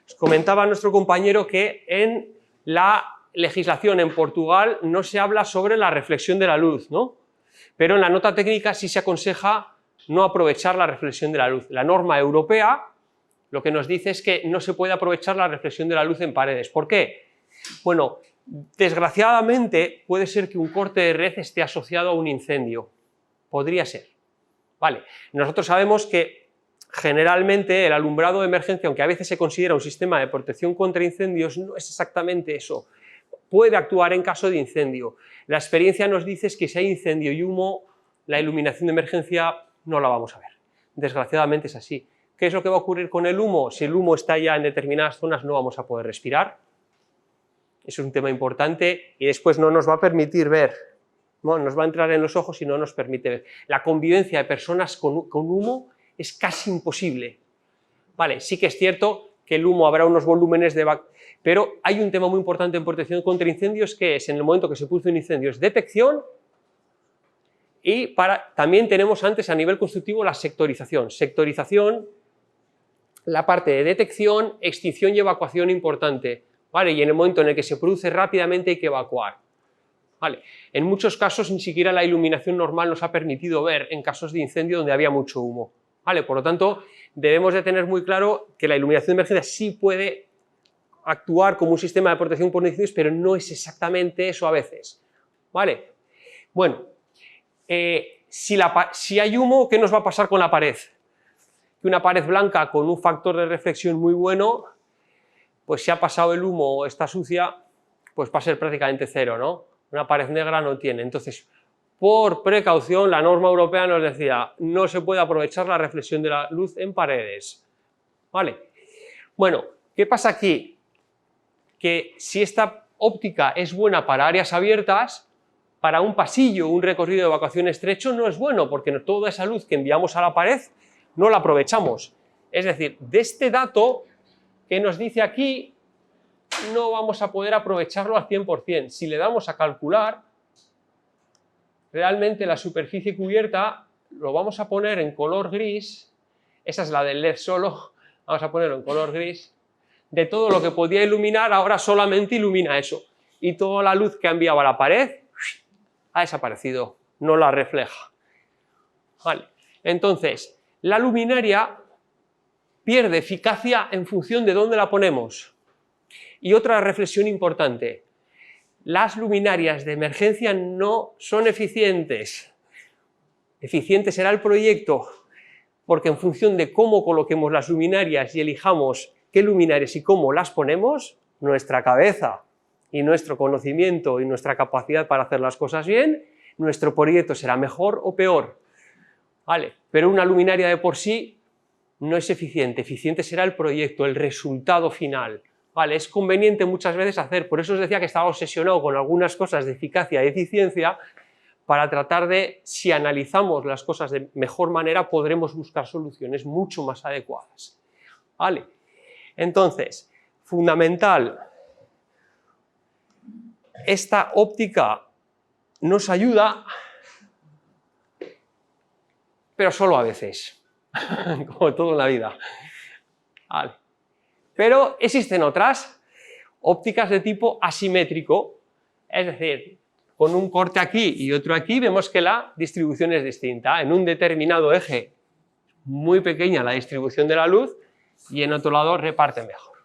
os comentaba nuestro compañero que en la legislación en Portugal no se habla sobre la reflexión de la luz, ¿no? Pero en la nota técnica sí se aconseja no aprovechar la reflexión de la luz. La norma europea lo que nos dice es que no se puede aprovechar la reflexión de la luz en paredes. ¿Por qué? Bueno, desgraciadamente puede ser que un corte de red esté asociado a un incendio. Podría ser. Vale, nosotros sabemos que generalmente el alumbrado de emergencia, aunque a veces se considera un sistema de protección contra incendios, no es exactamente eso. Puede actuar en caso de incendio. La experiencia nos dice que si hay incendio y humo, la iluminación de emergencia no la vamos a ver. Desgraciadamente es así. ¿Qué es lo que va a ocurrir con el humo? Si el humo está ya en determinadas zonas, no vamos a poder respirar. Eso es un tema importante y después no nos va a permitir ver. No, nos va a entrar en los ojos y no nos permite ver. La convivencia de personas con humo es casi imposible. Vale, sí que es cierto que el humo habrá unos volúmenes de... Pero hay un tema muy importante en protección contra incendios que es, en el momento que se produce un incendio, es detección y también tenemos antes a nivel constructivo la sectorización. Sectorización, la parte de detección, extinción y evacuación importante. Vale, y en el momento en el que se produce rápidamente hay que evacuar. Vale. En muchos casos ni siquiera la iluminación normal nos ha permitido ver en casos de incendio donde había mucho humo. Vale, por lo tanto, debemos de tener muy claro que la iluminación de emergencia sí puede actuar como un sistema de protección por incendios, pero no es exactamente eso a veces. Vale. Bueno, si hay humo, ¿qué nos va a pasar con la pared? Que una pared blanca con un factor de reflexión muy bueno, pues si ha pasado el humo o está sucia, pues va a ser prácticamente cero, ¿no? Una pared negra no tiene. Entonces, por precaución, la norma europea nos decía no se puede aprovechar la reflexión de la luz en paredes. ¿Vale? Bueno, ¿qué pasa aquí? Que si esta óptica es buena para áreas abiertas, para un pasillo, un recorrido de evacuación estrecho no es bueno, porque toda esa luz que enviamos a la pared no la aprovechamos. Es decir, de este dato que nos dice aquí, no vamos a poder aprovecharlo al 100%. Si le damos a calcular, realmente la superficie cubierta lo vamos a poner en color gris, esa es la del LED solo, vamos a ponerlo en color gris, de todo lo que podía iluminar, ahora solamente ilumina eso. Y toda la luz que ha enviado a la pared ha desaparecido, no la refleja. Vale. Entonces, la luminaria pierde eficacia en función de dónde la ponemos. Y otra reflexión importante, las luminarias de emergencia no son eficientes. Eficiente será el proyecto, porque en función de cómo coloquemos las luminarias y elijamos qué luminarias y cómo las ponemos, nuestra cabeza y nuestro conocimiento y nuestra capacidad para hacer las cosas bien, nuestro proyecto será mejor o peor. Vale, pero una luminaria de por sí no es eficiente. Eficiente será el proyecto, el resultado final. Vale, es conveniente muchas veces hacer, por eso os decía que estaba obsesionado con algunas cosas de eficacia y eficiencia, para tratar de, si analizamos las cosas de mejor manera, podremos buscar soluciones mucho más adecuadas. Vale, entonces, fundamental, esta óptica nos ayuda, pero solo a veces, como todo en la vida. Vale. Pero existen otras ópticas de tipo asimétrico, es decir, con un corte aquí y otro aquí, vemos que la distribución es distinta. En un determinado eje, muy pequeña la distribución de la luz, y en otro lado reparte mejor.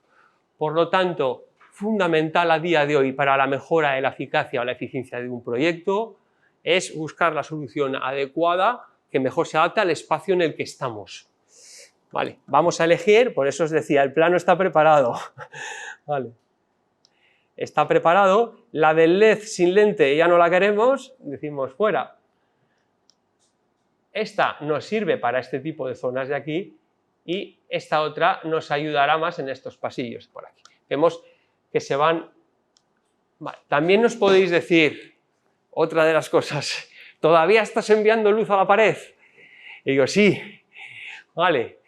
Por lo tanto, fundamental a día de hoy para la mejora de la eficacia o la eficiencia de un proyecto es buscar la solución adecuada que mejor se adapte al espacio en el que estamos. Vale, vamos a elegir, por eso os decía, el plano está preparado. Vale. Está preparado, la del LED sin lente ya no la queremos, decimos fuera. Esta nos sirve para este tipo de zonas de aquí y esta otra nos ayudará más en estos pasillos por aquí. Vemos que se van... Vale. También nos podéis decir, otra de las cosas, ¿todavía estás enviando luz a la pared? Y digo, sí, vale.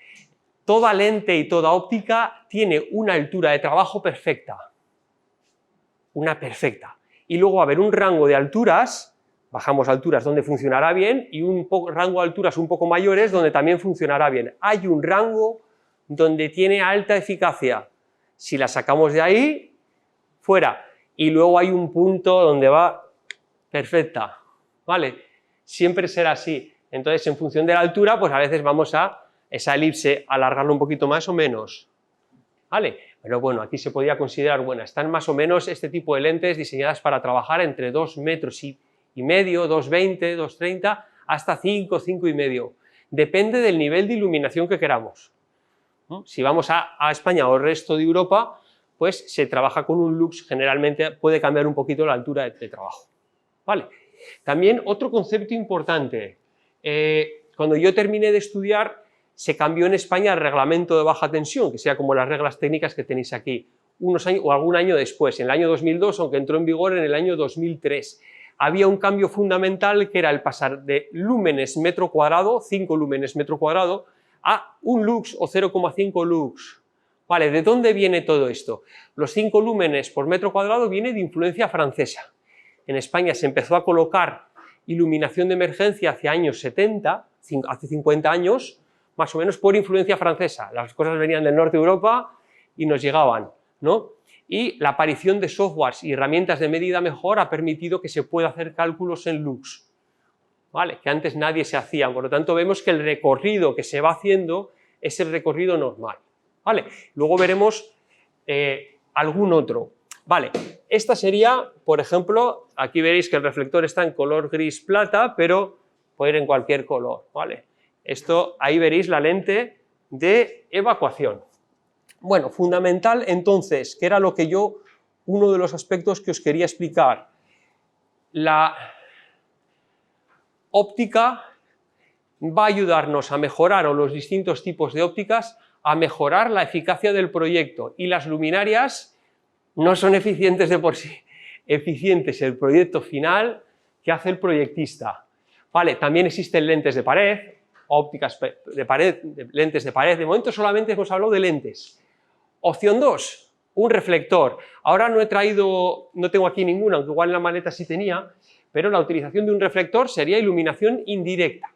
Toda lente y toda óptica tiene una altura de trabajo perfecta. Una perfecta. Y luego va a haber un rango de alturas, bajamos alturas donde funcionará bien, y un rango de alturas un poco mayores donde también funcionará bien. Hay un rango donde tiene alta eficacia. Si la sacamos de ahí, fuera. Y luego hay un punto donde va perfecta. ¿Vale? Siempre será así. Entonces, en función de la altura, pues a veces vamos a esa elipse, alargarlo un poquito más o menos. ¿Vale? Pero bueno, aquí se podría considerar buena. Están más o menos este tipo de lentes diseñadas para trabajar entre 2 metros y medio, 2,20, 2,30, hasta 5, 5,5. Depende del nivel de iluminación que queramos. Si vamos a España o el resto de Europa, pues se trabaja con un lux, generalmente puede cambiar un poquito la altura de trabajo. ¿Vale? También otro concepto importante. Cuando yo terminé de estudiar, se cambió en España el reglamento de baja tensión, que sea como las reglas técnicas que tenéis aquí, unos años o algún año después, en el año 2002, aunque entró en vigor en el año 2003. Había un cambio fundamental que era el pasar de lúmenes metro cuadrado, 5 lúmenes metro cuadrado, a un lux o 0,5 lux. Vale, ¿de dónde viene todo esto? Los 5 lúmenes por metro cuadrado viene de influencia francesa. En España se empezó a colocar iluminación de emergencia hacia años 70, hace 50 años, más o menos por influencia francesa. Las cosas venían del norte de Europa y nos llegaban, ¿no? Y la aparición de softwares y herramientas de medida mejor ha permitido que se pueda hacer cálculos en lux, ¿vale? Que antes nadie se hacía. Por lo tanto, vemos que el recorrido que se va haciendo es el recorrido normal, ¿vale? Luego veremos algún otro. Vale, esta sería, por ejemplo, aquí veréis que el reflector está en color gris plata, pero puede ir en cualquier color, ¿vale? Esto, ahí veréis la lente de evacuación. Bueno, fundamental entonces, que era lo que uno de los aspectos que os quería explicar. La óptica va a ayudarnos a mejorar, o los distintos tipos de ópticas, a mejorar la eficacia del proyecto. Y las luminarias no son eficientes de por sí. Eficiente es el proyecto final que hace el proyectista. Vale, también existen lentes de pared, ópticas de pared, lentes de pared. De momento solamente hemos hablado de lentes. Opción 2, un reflector. Ahora no tengo aquí ninguna, aunque igual en la maleta sí tenía, pero la utilización de un reflector sería iluminación indirecta.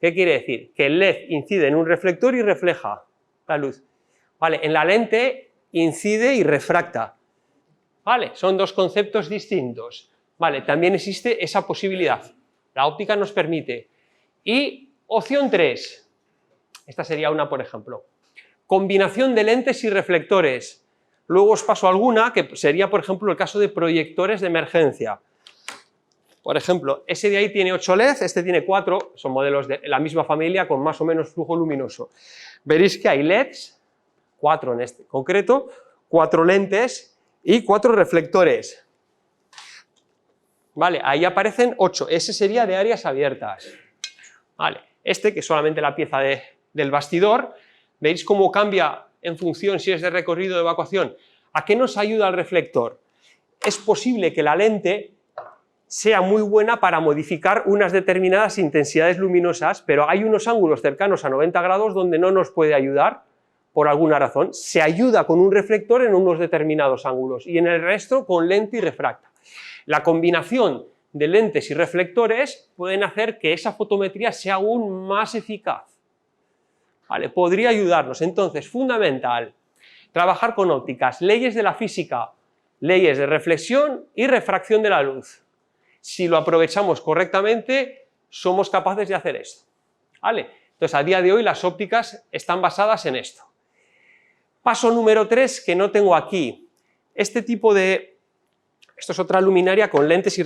¿Qué quiere decir? Que el LED incide en un reflector y refleja la luz. Vale, en la lente incide y refracta. Vale, son dos conceptos distintos. Vale, también existe esa posibilidad. La óptica nos permite. Y Opción 3. Esta sería una, por ejemplo. Combinación de lentes y reflectores. Luego os paso alguna, que sería, por ejemplo, el caso de proyectores de emergencia. Por ejemplo, ese de ahí tiene 8 LEDs, este tiene 4, son modelos de la misma familia con más o menos flujo luminoso. Veréis que hay LEDs, 4 en este concreto, 4 lentes y 4 reflectores. Vale, ahí aparecen 8, ese sería de áreas abiertas. Vale, este que es solamente la pieza del bastidor, veis cómo cambia en función si es de recorrido o de evacuación. ¿A qué nos ayuda el reflector? Es posible que la lente sea muy buena para modificar unas determinadas intensidades luminosas, pero hay unos ángulos cercanos a 90 grados donde no nos puede ayudar por alguna razón. Se ayuda con un reflector en unos determinados ángulos y en el resto con lente y refracta. La combinación de lentes y reflectores pueden hacer que esa fotometría sea aún más eficaz. Vale, podría ayudarnos. Entonces, fundamental, trabajar con ópticas, leyes de la física, leyes de reflexión y refracción de la luz. Si lo aprovechamos correctamente, somos capaces de hacer esto. ¿Vale? Entonces, a día de hoy las ópticas están basadas en esto. Paso número 3, que no tengo aquí. Esto es otra luminaria con lentes y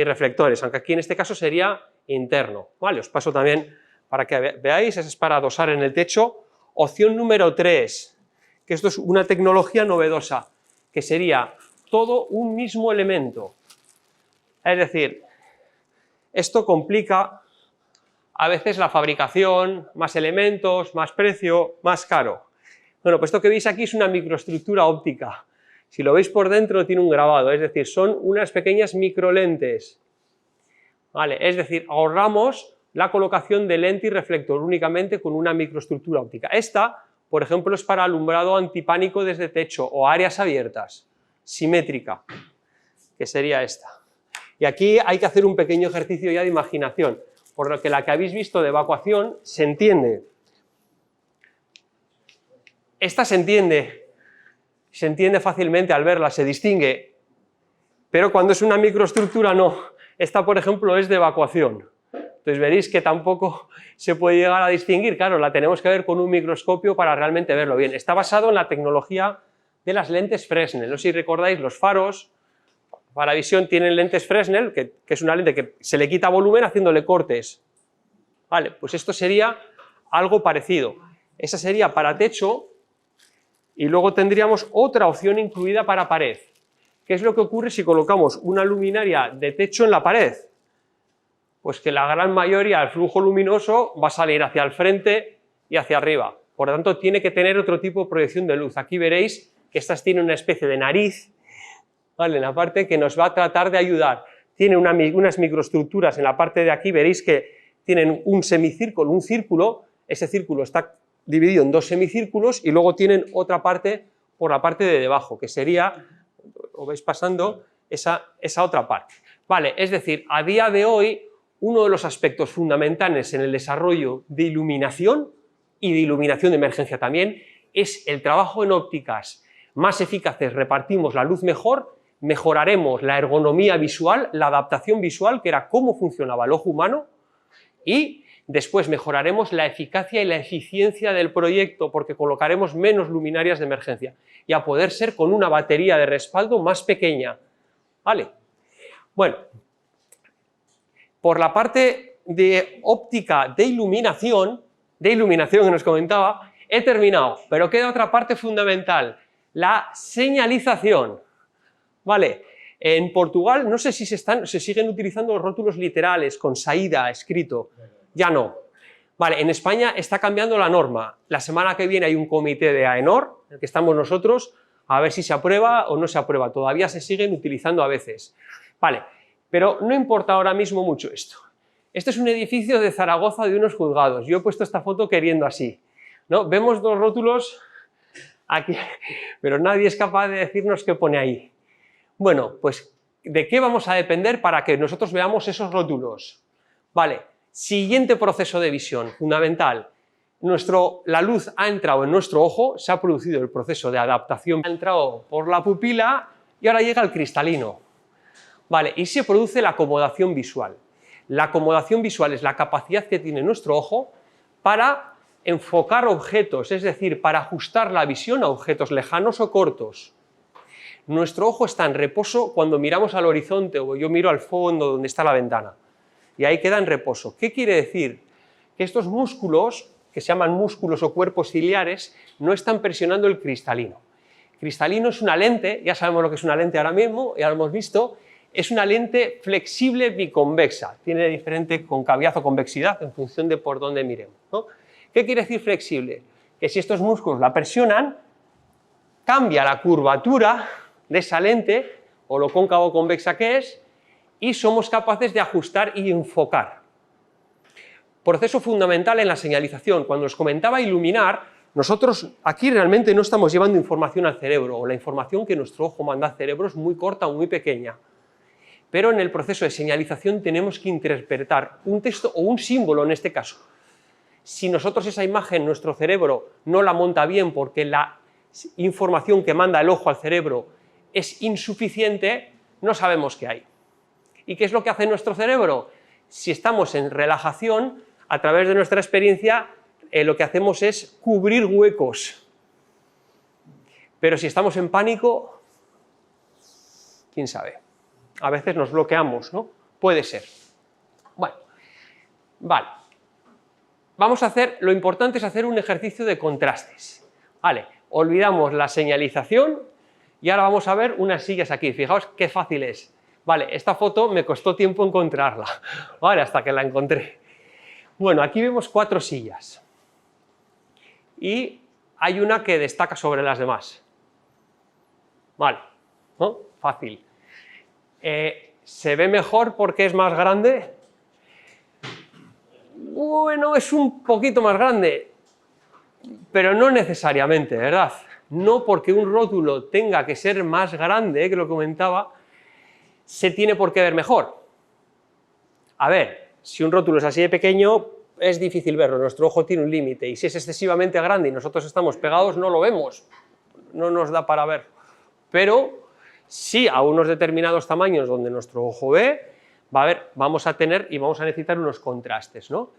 reflectores, aunque aquí en este caso sería interno. ¿Vale? Os paso también para que veáis, es para adosar en el techo. Opción número 3, que esto es una tecnología novedosa, que sería todo un mismo elemento. Es decir, esto complica a veces la fabricación, más elementos, más precio, más caro. Bueno, pues esto que veis aquí es una microestructura óptica. Si lo veis por dentro tiene un grabado, es decir, son unas pequeñas microlentes. ¿Vale? Es decir, ahorramos la colocación de lente y reflector únicamente con una microestructura óptica. Esta, por ejemplo, es para alumbrado antipánico desde techo o áreas abiertas, simétrica, que sería esta. Y aquí hay que hacer un pequeño ejercicio ya de imaginación, por lo que la que habéis visto de evacuación se entiende. Esta se entiende fácilmente al verla, se distingue, pero cuando es una microestructura no. Esta, por ejemplo, es de evacuación. Entonces veréis que tampoco se puede llegar a distinguir, claro, la tenemos que ver con un microscopio para realmente verlo bien. Está basado en la tecnología de las lentes Fresnel. No sé si recordáis, los faros para visión tienen lentes Fresnel, que es una lente que se le quita volumen haciéndole cortes. Vale, pues esto sería algo parecido. Esa sería para techo y luego tendríamos otra opción incluida para pared. ¿Qué es lo que ocurre si colocamos una luminaria de techo en la pared? Pues que la gran mayoría del flujo luminoso va a salir hacia el frente y hacia arriba. Por lo tanto, tiene que tener otro tipo de proyección de luz. Aquí veréis que estas tienen una especie de nariz, ¿vale?, en la parte que nos va a tratar de ayudar. Tiene unas microestructuras en la parte de aquí, veréis que tienen un semicírculo, un círculo, ese círculo está dividido en 2 semicírculos y luego tienen otra parte por la parte de debajo, que sería, os vais pasando, esa otra parte. Vale, es decir, a día de hoy, uno de los aspectos fundamentales en el desarrollo de iluminación y de iluminación de emergencia también es el trabajo en ópticas más eficaces. Repartimos la luz mejor, mejoraremos la ergonomía visual, la adaptación visual, que era cómo funcionaba el ojo humano, y después mejoraremos la eficacia y la eficiencia del proyecto porque colocaremos menos luminarias de emergencia y a poder ser con una batería de respaldo más pequeña. ¿Vale? Bueno, por la parte de óptica de iluminación que nos comentaba, he terminado, pero queda otra parte fundamental, la señalización. ¿Vale? En Portugal no sé si se siguen utilizando los rótulos literales con saída escrito, ya no. Vale, en España está cambiando la norma. La semana que viene hay un comité de AENOR, en el que estamos nosotros, a ver si se aprueba o no se aprueba. Todavía se siguen utilizando a veces. Vale, pero no importa ahora mismo mucho esto. Este es un edificio de Zaragoza de unos juzgados. Yo he puesto esta foto queriendo así, ¿no? Vemos 2 rótulos aquí, pero nadie es capaz de decirnos qué pone ahí. Bueno, pues, ¿de qué vamos a depender para que nosotros veamos esos rótulos? Vale, siguiente proceso de visión, fundamental. La luz ha entrado en nuestro ojo, se ha producido el proceso de adaptación, ha entrado por la pupila y ahora llega al cristalino. Vale, y se produce la acomodación visual. La acomodación visual es la capacidad que tiene nuestro ojo para enfocar objetos, es decir, para ajustar la visión a objetos lejanos o cortos. Nuestro ojo está en reposo cuando miramos al horizonte o yo miro al fondo donde está la ventana y ahí queda en reposo. ¿Qué quiere decir? Que estos músculos, que se llaman músculos o cuerpos ciliares, no están presionando el cristalino. Cristalino es una lente, ya sabemos lo que es una lente ahora mismo, ya lo hemos visto, es una lente flexible biconvexa, tiene diferente concavidad o convexidad en función de por dónde miremos, ¿no? ¿Qué quiere decir flexible? Que si estos músculos la presionan, cambia la curvatura de esa lente, o lo cóncavo o convexa que es, y somos capaces de ajustar y enfocar. Proceso fundamental en la señalización. Cuando os comentaba iluminar, nosotros aquí realmente no estamos llevando información al cerebro, o la información que nuestro ojo manda al cerebro es muy corta o muy pequeña. Pero en el proceso de señalización tenemos que interpretar un texto o un símbolo en este caso. Si nosotros esa imagen, nuestro cerebro no la monta bien porque la información que manda el ojo al cerebro es insuficiente, no sabemos qué hay. ¿Y qué es lo que hace nuestro cerebro? Si estamos en relajación, a través de nuestra experiencia, lo que hacemos es cubrir huecos. Pero si estamos en pánico, quién sabe. A veces nos bloqueamos, ¿no? Puede ser. Bueno, vale. Vamos a hacer, lo importante es hacer un ejercicio de contrastes. Vale, olvidamos la señalización y ahora vamos a ver unas sillas aquí. Fijaos qué fácil es. Vale, esta foto me costó tiempo encontrarla. Vale, hasta que la encontré. Bueno, aquí vemos 4 sillas. Y hay una que destaca sobre las demás. Vale, ¿no? Fácil. ¿Se ve mejor porque es más grande? Bueno, es un poquito más grande, pero no necesariamente, ¿verdad? No porque un rótulo tenga que ser más grande, que lo comentaba, se tiene por qué ver mejor. A ver, si un rótulo es así de pequeño, es difícil verlo, nuestro ojo tiene un límite, y si es excesivamente grande y nosotros estamos pegados, no lo vemos, no nos da para ver. Pero sí, a unos determinados tamaños donde nuestro ojo ve, vamos a tener y vamos a necesitar unos contrastes, ¿no?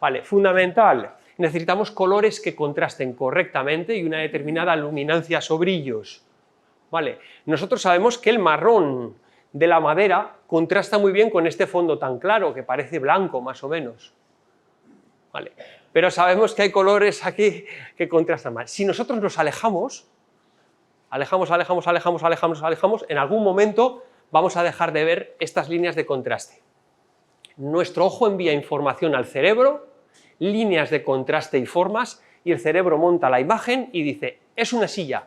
Vale, fundamental, necesitamos colores que contrasten correctamente y una determinada luminancia o brillos. Vale, nosotros sabemos que el marrón de la madera contrasta muy bien con este fondo tan claro, que parece blanco más o menos. Vale, pero sabemos que hay colores aquí que contrastan mal. Si nosotros nos alejamos, en algún momento vamos a dejar de ver estas líneas de contraste. Nuestro ojo envía información al cerebro, líneas de contraste y formas, y el cerebro monta la imagen y dice, es una silla.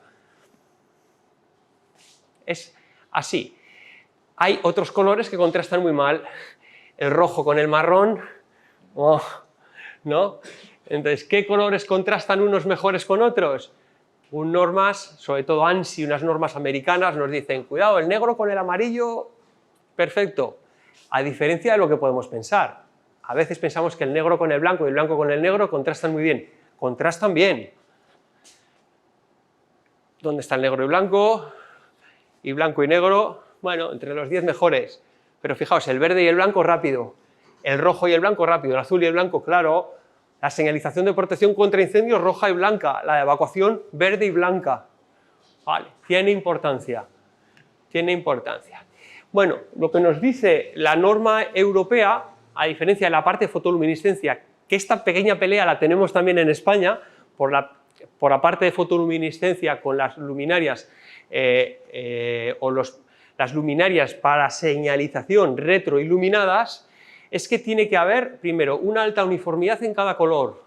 Es así. Hay otros colores que contrastan muy mal, el rojo con el marrón, ¿no? Entonces, ¿qué colores contrastan unos mejores con otros? Normas, sobre todo ANSI, unas normas americanas, nos dicen, cuidado, el negro con el amarillo, perfecto, a diferencia de lo que podemos pensar. A veces pensamos que el negro con el blanco y el blanco con el negro contrastan muy bien. Contrastan bien. ¿Dónde está el negro y blanco? Y blanco y negro, bueno, entre los 10 mejores. Pero fijaos, el verde y el blanco rápido, el rojo y el blanco rápido, el azul y el blanco claro. La señalización de protección contra incendios roja y blanca, la de evacuación verde y blanca. Vale, tiene importancia. Tiene importancia. Bueno, lo que nos dice la norma europea, a diferencia de la parte de fotoluminiscencia, que esta pequeña pelea la tenemos también en España, por la parte de fotoluminiscencia con las luminarias las luminarias para señalización retroiluminadas, es que tiene que haber, primero, una alta uniformidad en cada color.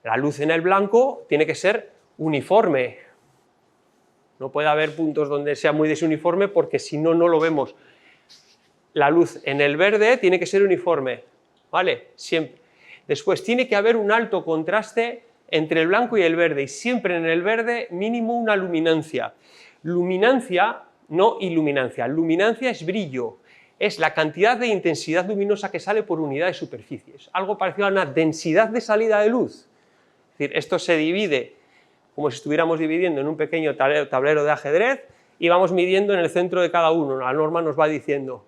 La luz en el blanco tiene que ser uniforme. No puede haber puntos donde sea muy desuniforme porque si no, no lo vemos. La luz en el verde tiene que ser uniforme, ¿vale? Siempre. Después, tiene que haber un alto contraste entre el blanco y el verde, y siempre en el verde mínimo una luminancia. Luminancia, no iluminancia. Luminancia es brillo. Es la cantidad de intensidad luminosa que sale por unidad de superficie. Es algo parecido a una densidad de salida de luz. Es decir, esto se divide como si estuviéramos dividiendo en un pequeño tablero de ajedrez y vamos midiendo en el centro de cada uno. La norma nos va diciendo.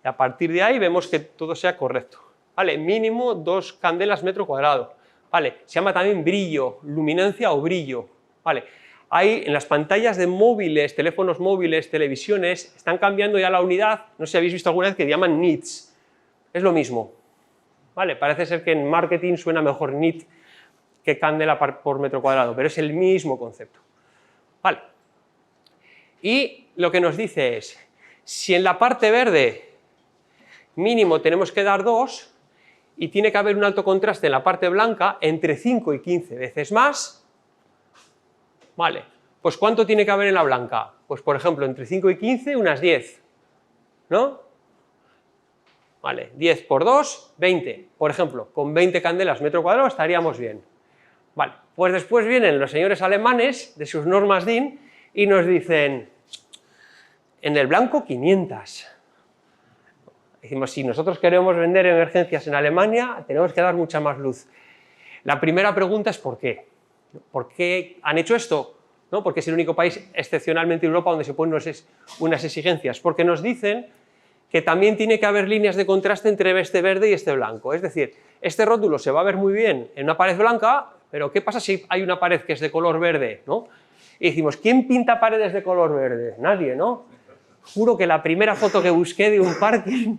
Y a partir de ahí vemos que todo sea correcto. ¿Vale? Mínimo 2 candelas metro cuadrado. ¿Vale? Se llama también brillo, luminancia o brillo. ¿Vale? Hay en las pantallas de móviles, teléfonos móviles, televisiones, están cambiando ya la unidad, no sé si habéis visto alguna vez que llaman nits. Es lo mismo. ¿Vale? Parece ser que en marketing suena mejor nit que candela por metro cuadrado, pero es el mismo concepto. ¿Vale? Y lo que nos dice es, si en la parte verde mínimo tenemos que dar 2 y tiene que haber un alto contraste en la parte blanca entre 5 y 15 veces más, vale, pues ¿cuánto tiene que haber en la blanca? Pues por ejemplo, entre 5 y 15, unas 10, ¿no? Vale, 10 por 2, 20. Por ejemplo, con 20 candelas metro cuadrado estaríamos bien. Vale, pues después vienen los señores alemanes de sus normas DIN y nos dicen, en el blanco 500. Decimos, si nosotros queremos vender emergencias en Alemania, tenemos que dar mucha más luz. La primera pregunta es ¿por qué? ¿Por qué han hecho esto? ¿No? Porque es el único país, excepcionalmente en Europa, donde se ponen unas exigencias. Porque nos dicen que también tiene que haber líneas de contraste entre este verde y este blanco. Es decir, este rótulo se va a ver muy bien en una pared blanca, pero ¿qué pasa si hay una pared que es de color verde? ¿No? Y decimos, ¿quién pinta paredes de color verde? Nadie, ¿no? Juro que la primera foto que busqué de un parking,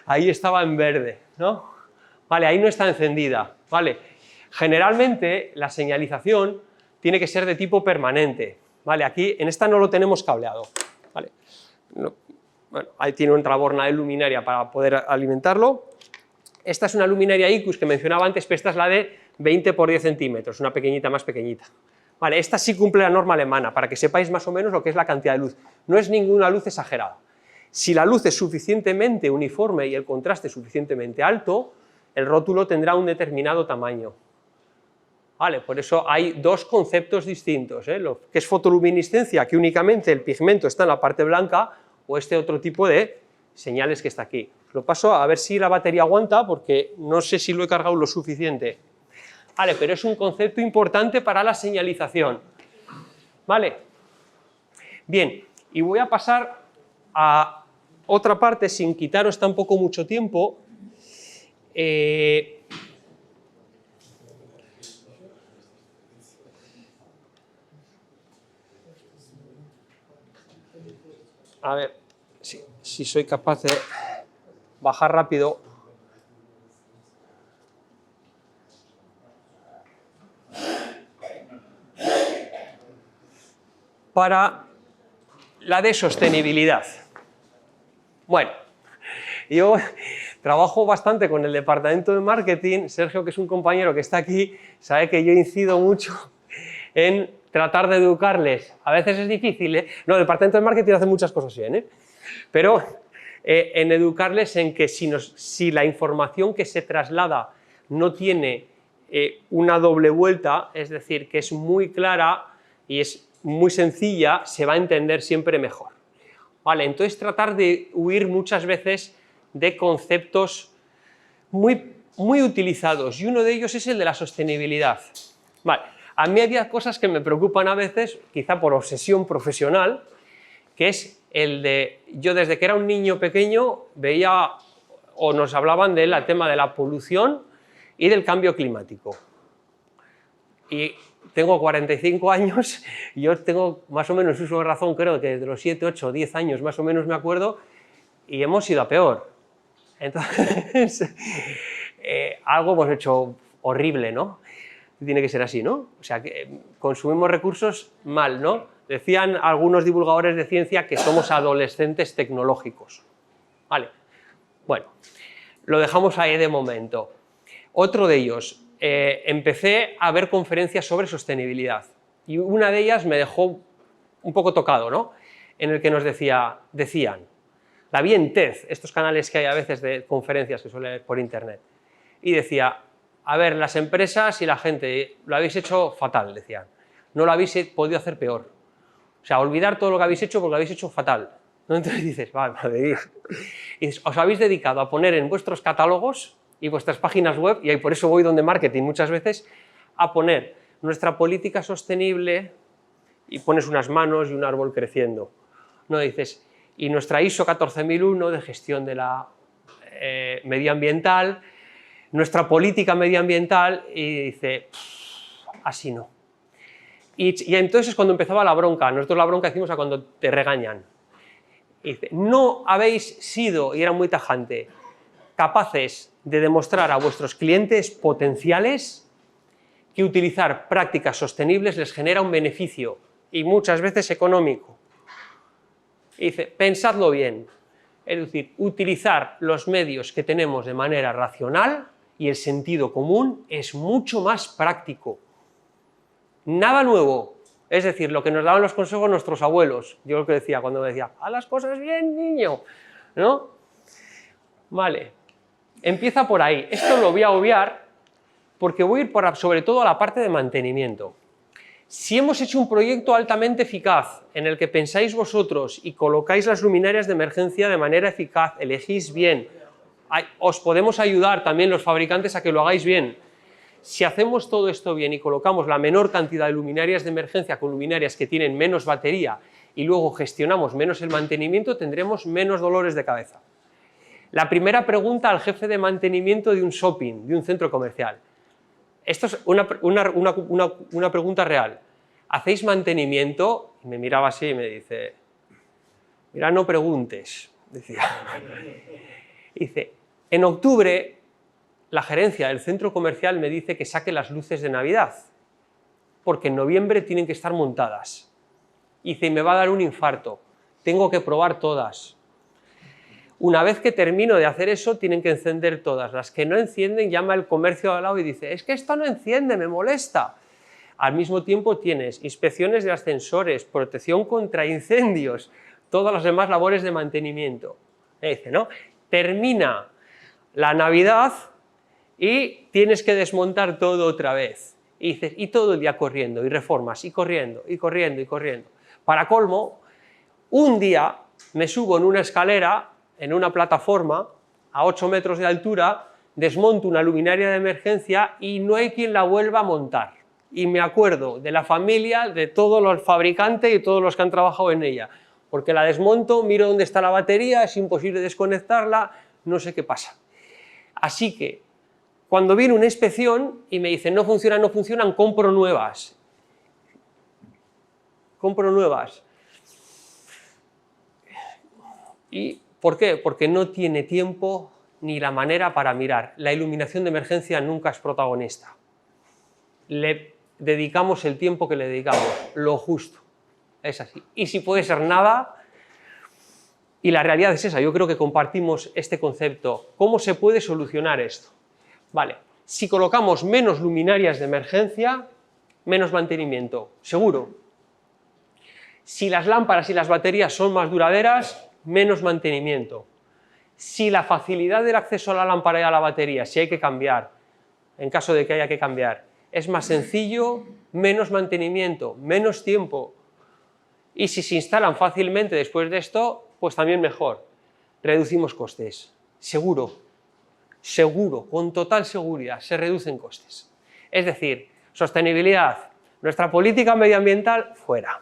ahí estaba en verde, ¿no? Vale, ahí no está encendida, ¿vale? Generalmente la señalización tiene que ser de tipo permanente, ¿vale? Aquí en esta no lo tenemos cableado, ¿vale? No, bueno, ahí tiene otra borna de luminaria para poder alimentarlo. Esta es una luminaria IQUS que mencionaba antes, pero esta es la de 20 por 10 centímetros, una pequeñita más pequeñita. Vale, esta sí cumple la norma alemana, para que sepáis más o menos lo que es la cantidad de luz. No es ninguna luz exagerada. Si la luz es suficientemente uniforme y el contraste suficientemente alto, el rótulo tendrá un determinado tamaño. Vale, por eso hay dos conceptos distintos, ¿eh? Lo que es fotoluminiscencia, que únicamente el pigmento está en la parte blanca, o este otro tipo de señales que está aquí. Lo paso a ver si la batería aguanta, porque no sé si lo he cargado lo suficiente. Vale, pero es un concepto importante para la señalización. Vale. Bien, y voy a pasar a otra parte sin quitaros tampoco mucho tiempo. A ver si soy capaz de bajar rápido. Para la de sostenibilidad. Bueno, yo trabajo bastante con el departamento de marketing. Sergio, que es un compañero que está aquí, sabe que yo incido mucho en tratar de educarles. A veces es difícil, ¿eh? No, el departamento de marketing hace muchas cosas bien, ¿eh? Pero en educarles en que si la información que se traslada no tiene una doble vuelta, es decir, que es muy clara y es muy sencilla, se va a entender siempre mejor. Vale, entonces tratar de huir muchas veces de conceptos muy utilizados, y uno de ellos es el de la sostenibilidad. Vale, a mí había cosas que me preocupan a veces, quizá por obsesión profesional, que es el de, yo desde que era un niño pequeño veía o nos hablaban del tema de la polución y del cambio climático. Y tengo 45 años y yo tengo más o menos uso de razón, creo que desde los 7, 8, 10 años más o menos me acuerdo, y hemos ido a peor. Entonces, algo hemos hecho horrible, ¿no? Tiene que ser así, ¿no? O sea, que consumimos recursos mal, ¿no? Decían algunos divulgadores de ciencia que somos adolescentes tecnológicos. Vale, bueno, lo dejamos ahí de momento. Otro de ellos, empecé a ver conferencias sobre sostenibilidad y una de ellas me dejó un poco tocado, ¿no? En el que nos decían, la vi en TED, estos canales que hay a veces de conferencias que suele ver por internet, y decía, a ver, las empresas y la gente, lo habéis hecho fatal, decían, no lo habéis podido hacer peor. O sea, olvidar todo lo que habéis hecho porque lo habéis hecho fatal. ¿No? Entonces dices, vale, madre mía. Y dices, os habéis dedicado a poner en vuestros catálogos y vuestras páginas web, y ahí por eso voy donde marketing muchas veces, a poner nuestra política sostenible y pones unas manos y un árbol creciendo. No dices, y nuestra ISO 14001 de gestión de la medioambiental, nuestra política medioambiental, y dice, así no. Y entonces es cuando empezaba la bronca. Nosotros la bronca decimos a cuando te regañan. Y dice, no habéis sido, y era muy tajante, capaces de demostrar a vuestros clientes potenciales que utilizar prácticas sostenibles les genera un beneficio, y muchas veces económico. Y dice, pensadlo bien. Es decir, utilizar los medios que tenemos de manera racional y el sentido común es mucho más práctico. Nada nuevo. Es decir, lo que nos daban los consejos nuestros abuelos. Yo lo que decía cuando me decía, haz las cosas bien, niño, ¿no? Vale. Empieza por ahí. Esto lo voy a obviar porque voy a ir sobre todo a la parte de mantenimiento. Si hemos hecho un proyecto altamente eficaz en el que pensáis vosotros y colocáis las luminarias de emergencia de manera eficaz, elegís bien, os podemos ayudar también los fabricantes a que lo hagáis bien. Si hacemos todo esto bien y colocamos la menor cantidad de luminarias de emergencia con luminarias que tienen menos batería y luego gestionamos menos el mantenimiento, tendremos menos dolores de cabeza. La primera pregunta al jefe de mantenimiento de un shopping, de un centro comercial. Esto es una pregunta real. ¿Hacéis mantenimiento? Y me miraba así y me dice, mira, no preguntes. Decía. Dice, en octubre la gerencia del centro comercial me dice que saque las luces de Navidad, porque en noviembre tienen que estar montadas. Dice, y me va a dar un infarto, tengo que probar todas. Una vez que termino de hacer eso, tienen que encender todas. Las que no encienden, llama el comercio al lado y dice, es que esto no enciende, me molesta. Al mismo tiempo tienes inspecciones de ascensores, protección contra incendios, todas las demás labores de mantenimiento. Dice, ¿no? Termina la Navidad y tienes que desmontar todo otra vez. Y dices, y todo el día corriendo, y reformas, y corriendo, y corriendo, y corriendo. Para colmo, un día me subo en una escalera, en una plataforma, a 8 metros de altura, desmonto una luminaria de emergencia y no hay quien la vuelva a montar. Y me acuerdo de la familia, de todos los fabricantes y todos los que han trabajado en ella. Porque la desmonto, miro dónde está la batería, es imposible desconectarla, no sé qué pasa. Así que, cuando viene una inspección y me dicen no funcionan, no funcionan, compro nuevas. Compro nuevas. ¿Y por qué? Porque no tiene tiempo ni la manera para mirar. La iluminación de emergencia nunca es protagonista. Le dedicamos el tiempo que le dedicamos, lo justo. Es así. Y si puede ser nada, y la realidad es esa, yo creo que compartimos este concepto. ¿Cómo se puede solucionar esto? Vale, si colocamos menos luminarias de emergencia, menos mantenimiento, seguro. Si las lámparas y las baterías son más duraderas, menos mantenimiento. Si la facilidad del acceso a la lámpara y a la batería, si hay que cambiar, en caso de que haya que cambiar, es más sencillo, menos mantenimiento, menos tiempo. Y si se instalan fácilmente después de esto, pues también mejor. Reducimos costes, seguro, seguro, con total seguridad, se reducen costes. Es decir, sostenibilidad, nuestra política medioambiental, fuera,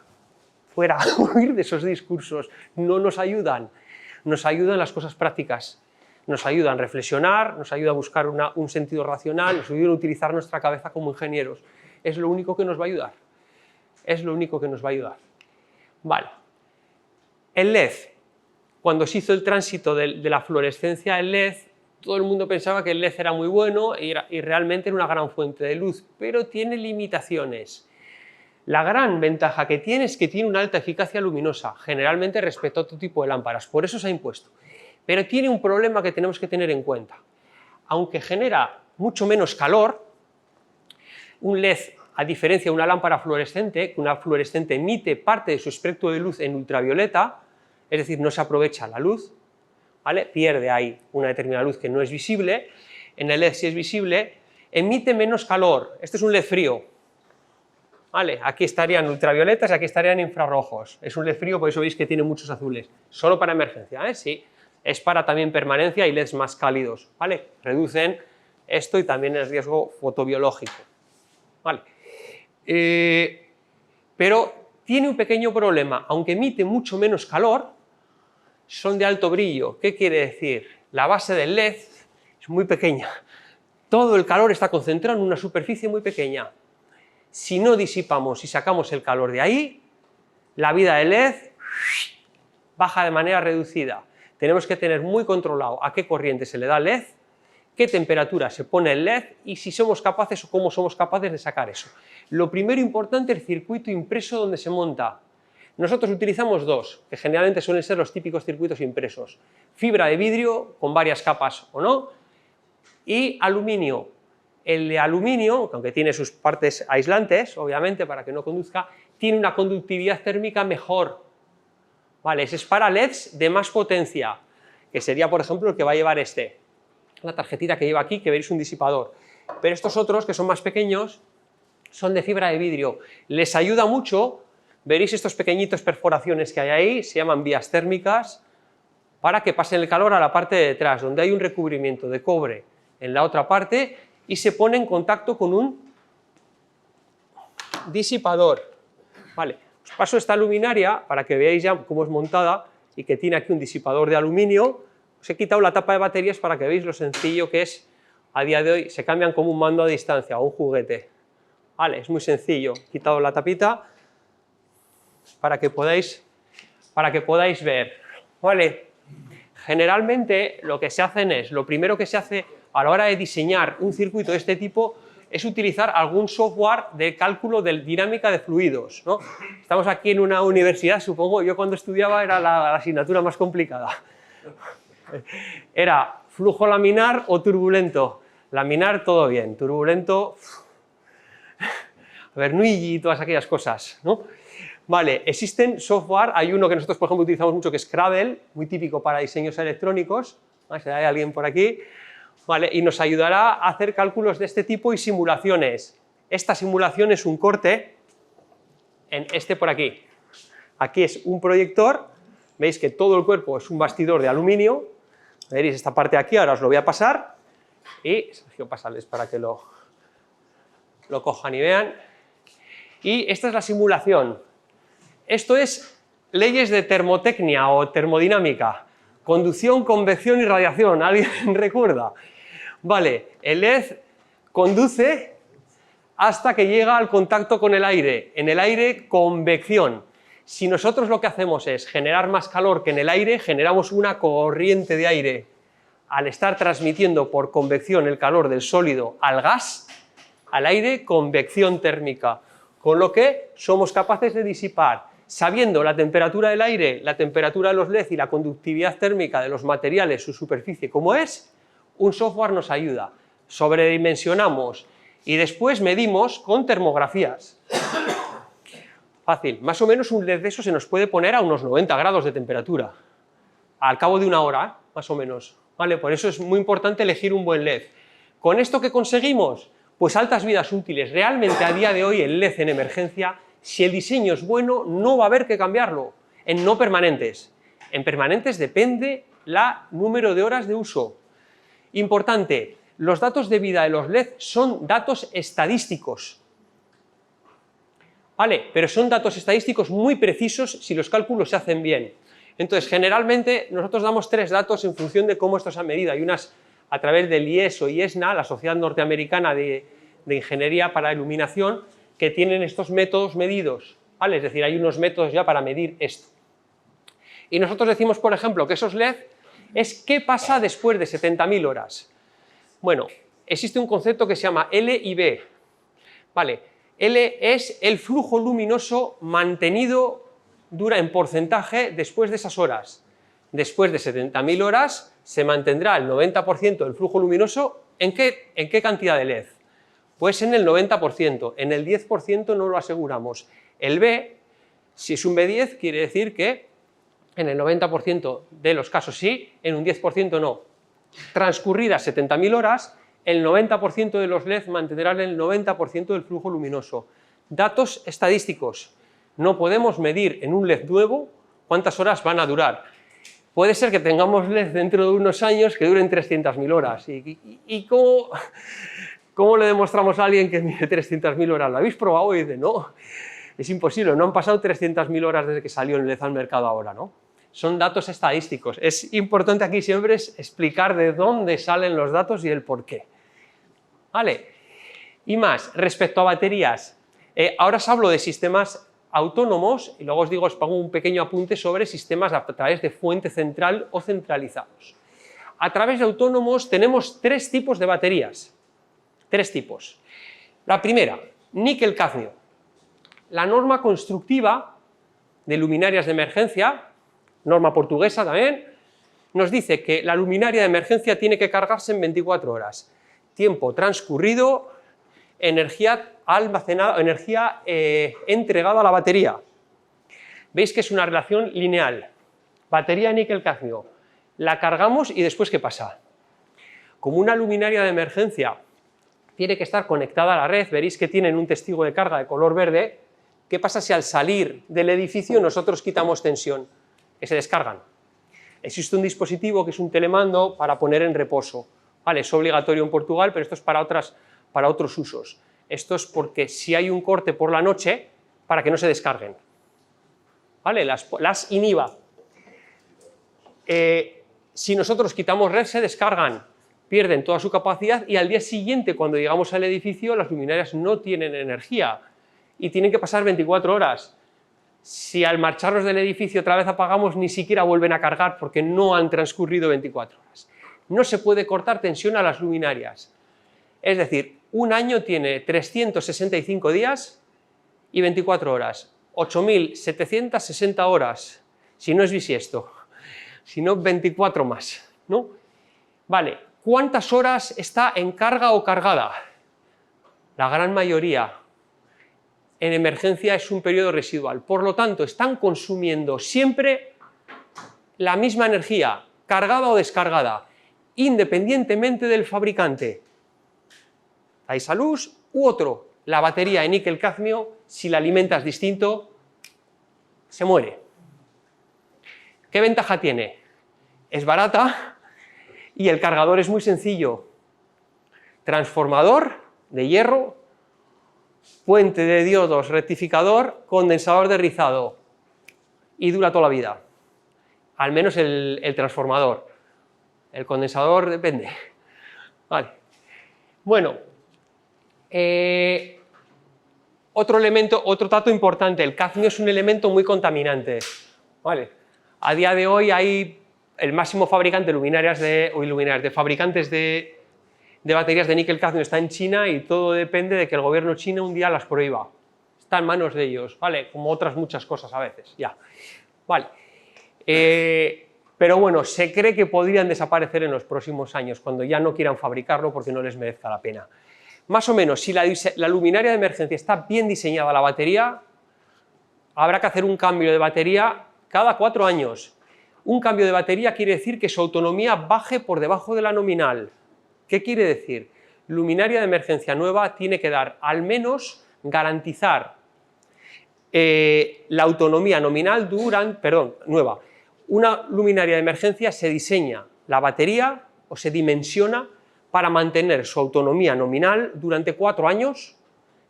huir de esos discursos, no nos ayudan las cosas prácticas, nos ayudan a reflexionar, nos ayuda a buscar un sentido racional, nos ayuda a utilizar nuestra cabeza como ingenieros. Es lo único que nos va a ayudar, es lo único que nos va a ayudar. Vale, el LED, cuando se hizo el tránsito de la fluorescencia al LED, todo el mundo pensaba que el LED era muy bueno y realmente era una gran fuente de luz, pero tiene limitaciones. La gran ventaja que tiene es que tiene una alta eficacia luminosa, generalmente respecto a otro tipo de lámparas, por eso se ha impuesto. Pero tiene un problema que tenemos que tener en cuenta. Aunque genera mucho menos calor, un LED, a diferencia de una lámpara fluorescente, que una fluorescente emite parte de su espectro de luz en ultravioleta, es decir, no se aprovecha la luz, ¿vale? Pierde ahí una determinada luz que no es visible, en el LED sí es visible, emite menos calor, este es un LED frío, ¿vale? Aquí estarían ultravioletas, aquí estarían infrarrojos, es un LED frío, por eso veis que tiene muchos azules, solo para emergencia, ¿eh? Sí, es para también permanencia y LEDs más cálidos, ¿vale? Reducen esto y también el riesgo fotobiológico, ¿vale? Pero tiene un pequeño problema, aunque emite mucho menos calor, son de alto brillo. ¿Qué quiere decir? La base del LED es muy pequeña. Todo el calor está concentrado en una superficie muy pequeña. Si no disipamos y sacamos el calor de ahí, la vida del LED baja de manera reducida. Tenemos que tener muy controlado a qué corriente se le da al LED, qué temperatura se pone el LED y si somos capaces o cómo somos capaces de sacar eso. Lo primero importante es el circuito impreso donde se monta. Nosotros utilizamos dos, que generalmente suelen ser los típicos circuitos impresos. Fibra de vidrio, con varias capas o no, y aluminio. El de aluminio, aunque tiene sus partes aislantes, obviamente, para que no conduzca, tiene una conductividad térmica mejor. Vale, ese es para LEDs de más potencia, que sería, por ejemplo, el que va a llevar este. La tarjetita que lleva aquí, que veréis un disipador. Pero estos otros, que son más pequeños, son de fibra de vidrio. Les ayuda mucho, veréis estos pequeñitos perforaciones que hay ahí, se llaman vías térmicas, para que pasen el calor a la parte de detrás, donde hay un recubrimiento de cobre en la otra parte, y se pone en contacto con un disipador. Vale, os paso esta luminaria para que veáis ya cómo es montada y que tiene aquí un disipador de aluminio. Os he quitado la tapa de baterías para que veáis lo sencillo que es a día de hoy. Se cambian como un mando a distancia o un juguete. Vale, es muy sencillo. He quitado la tapita para que podáis ver. Vale, generalmente lo que se hacen es, lo primero que se hace a la hora de diseñar un circuito de este tipo es utilizar algún software de cálculo de dinámica de fluidos, ¿no? Estamos aquí en una universidad, supongo, yo cuando estudiaba era la asignatura más complicada. Era flujo laminar o turbulento. Laminar, todo bien. Turbulento, Bernoulli y todas aquellas cosas, ¿no? Vale, existen software, hay uno que nosotros, por ejemplo, utilizamos mucho que es Scrabble, muy típico para diseños electrónicos, si hay alguien por aquí, vale, y nos ayudará a hacer cálculos de este tipo y simulaciones. Esta simulación es un corte en este por aquí. Aquí es un proyector, veis que todo el cuerpo es un bastidor de aluminio, veréis esta parte de aquí, ahora os lo voy a pasar, y Sergio, pasarles para que lo cojan y vean. Y esta es la simulación. Esto es leyes de termotecnia o termodinámica. Conducción, convección y radiación. ¿Alguien recuerda? Vale, el LED conduce hasta que llega al contacto con el aire. En el aire, convección. Si nosotros lo que hacemos es generar más calor que en el aire, generamos una corriente de aire. Al estar transmitiendo por convección el calor del sólido al gas, al aire, convección térmica. Con lo que somos capaces de disipar, sabiendo la temperatura del aire, la temperatura de los LED y la conductividad térmica de los materiales, su superficie, como es, un software nos ayuda. Sobredimensionamos y después medimos con termografías. Fácil, más o menos un LED de eso se nos puede poner a unos 90 grados de temperatura, al cabo de una hora, más o menos. ¿Vale? Por eso es muy importante elegir un buen LED. ¿Con esto qué conseguimos? Pues altas vidas útiles. Realmente a día de hoy el LED en emergencia, si el diseño es bueno, no va a haber que cambiarlo. En no permanentes. En permanentes depende el número de horas de uso. Importante, los datos de vida de los LED son datos estadísticos. ¿Vale? Pero son datos estadísticos muy precisos si los cálculos se hacen bien. Entonces, generalmente nosotros damos 3 datos en función de cómo esto se ha medido. Hay unas a través del IES o IESNA, la Sociedad Norteamericana de Ingeniería para Iluminación, que tienen estos métodos medidos, ¿vale? Es decir, hay unos métodos ya para medir esto. Y nosotros decimos, por ejemplo, que esos LED es qué pasa después de 70.000 horas. Bueno, existe un concepto que se llama L y B, ¿vale? L es el flujo luminoso mantenido dura en porcentaje después de esas horas. Después de 70.000 horas se mantendrá el 90% del flujo luminoso. ¿En qué cantidad de LED? Pues en el 90%, en el 10% no lo aseguramos. El B, si es un B10, quiere decir que en el 90% de los casos sí, en un 10% no. Transcurridas 70.000 horas, el 90% de los LED mantendrán el 90% del flujo luminoso. Datos estadísticos. No podemos medir en un LED nuevo cuántas horas van a durar. Puede ser que tengamos LED dentro de unos años que duren 300.000 horas. ¿Y cómo le demostramos a alguien que mide 300.000 horas? ¿Lo habéis probado? Y dice, no, es imposible, no han pasado 300.000 horas desde que salió el LED al mercado ahora, ¿no? son datos estadísticos. Es importante aquí siempre explicar de dónde salen los datos y el por qué. ¿Vale? Y más, respecto a baterías, ahora os hablo de sistemas autónomos y luego os pongo un pequeño apunte sobre sistemas a través de fuente central o centralizados. A través de autónomos tenemos 3 tipos de baterías. 3 tipos. La primera, níquel-cadmio. La norma constructiva de luminarias de emergencia, norma portuguesa también, nos dice que la luminaria de emergencia tiene que cargarse en 24 horas. Tiempo transcurrido, energía almacenada, energía entregada a la batería. Veis que es una relación lineal. Batería níquel-cadmio. La cargamos y después, ¿qué pasa? Como una luminaria de emergencia tiene que estar conectada a la red, veréis que tienen un testigo de carga de color verde. ¿Qué pasa si al salir del edificio nosotros quitamos tensión? Que se descargan. Existe un dispositivo que es un telemando para poner en reposo. Vale, es obligatorio en Portugal, pero esto es para otros usos. Esto es porque si hay un corte por la noche, para que no se descarguen. ¿Vale? Las inhiba. Si nosotros quitamos red, se descargan, pierden toda su capacidad y al día siguiente, cuando llegamos al edificio, las luminarias no tienen energía y tienen que pasar 24 horas. Si al marcharnos del edificio otra vez apagamos, ni siquiera vuelven a cargar porque no han transcurrido 24 horas. No se puede cortar tensión a las luminarias. Es decir, un año tiene 365 días y 24 horas, 8.760 horas, si no es bisiesto, si no 24 más, ¿no? Vale, ¿cuántas horas está en carga o cargada? La gran mayoría. En emergencia es un periodo residual, por lo tanto están consumiendo siempre la misma energía, cargada o descargada, independientemente del fabricante. La Isalux u otro, la batería de níquel-cadmio, si la alimentas distinto, se muere. ¿Qué ventaja tiene? Es barata y el cargador es muy sencillo. Transformador de hierro, puente de diodos, rectificador, condensador de rizado y dura toda la vida. Al menos el transformador. El condensador depende. Vale. Bueno, otro elemento, otro dato importante, el cadmio es un elemento muy contaminante. Vale. A día de hoy hay el máximo fabricante de fabricantes de baterías de níquel-cadmio está en China y todo depende de que el gobierno chino un día las prohíba. Está en manos de ellos, ¿vale? Como otras muchas cosas a veces, ya. Vale. Pero bueno, se cree que podrían desaparecer en los próximos años, cuando ya no quieran fabricarlo porque no les merezca la pena. Más o menos, si la luminaria de emergencia está bien diseñada la batería, habrá que hacer un cambio de batería cada 4 años. Un cambio de batería quiere decir que su autonomía baje por debajo de la nominal. ¿Qué quiere decir? Luminaria de emergencia nueva tiene que dar, al menos, garantizar la autonomía nominal nueva. Una luminaria de emergencia se diseña la batería o se dimensiona para mantener su autonomía nominal durante 4 años,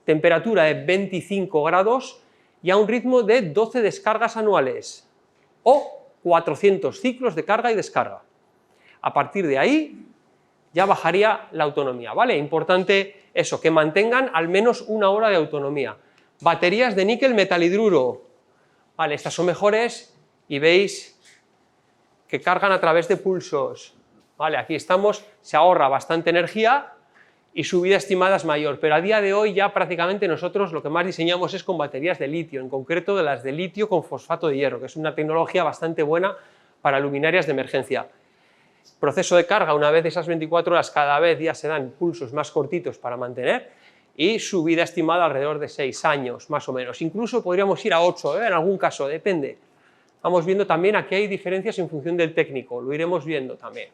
temperatura de 25 grados y a un ritmo de 12 descargas anuales o 400 ciclos de carga y descarga. A partir de ahí ya bajaría la autonomía, ¿vale? Importante eso, que mantengan al menos 1 hora de autonomía. Baterías de níquel metalhidruro, ¿vale? Estas son mejores y veis que cargan a través de pulsos, ¿vale? Aquí estamos, se ahorra bastante energía y su vida estimada es mayor, pero a día de hoy ya prácticamente nosotros lo que más diseñamos es con baterías de litio, en concreto de las de litio con fosfato de hierro, que es una tecnología bastante buena para luminarias de emergencia. Proceso de carga, una vez esas 24 horas, cada vez ya se dan pulsos más cortitos para mantener y su vida estimada alrededor de 6 años, más o menos. Incluso podríamos ir a 8, en algún caso, depende. Vamos viendo también, aquí hay diferencias en función del técnico, lo iremos viendo también.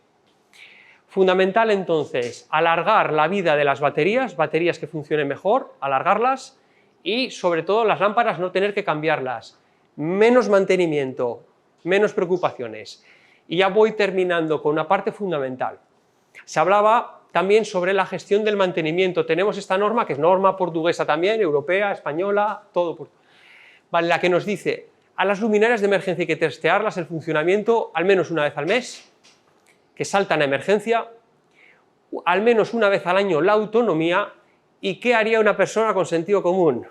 Fundamental entonces, alargar la vida de las baterías que funcionen mejor, alargarlas y sobre todo las lámparas no tener que cambiarlas. Menos mantenimiento, menos preocupaciones. Y ya voy terminando con una parte fundamental. Se hablaba también sobre la gestión del mantenimiento. Tenemos esta norma, que es norma portuguesa también, europea, española, todo. Vale, la que nos dice, A las luminarias de emergencia hay que testearlas el funcionamiento al menos una vez al mes, que saltan a emergencia, al menos una vez al año la autonomía. ¿Y qué haría una persona con sentido común?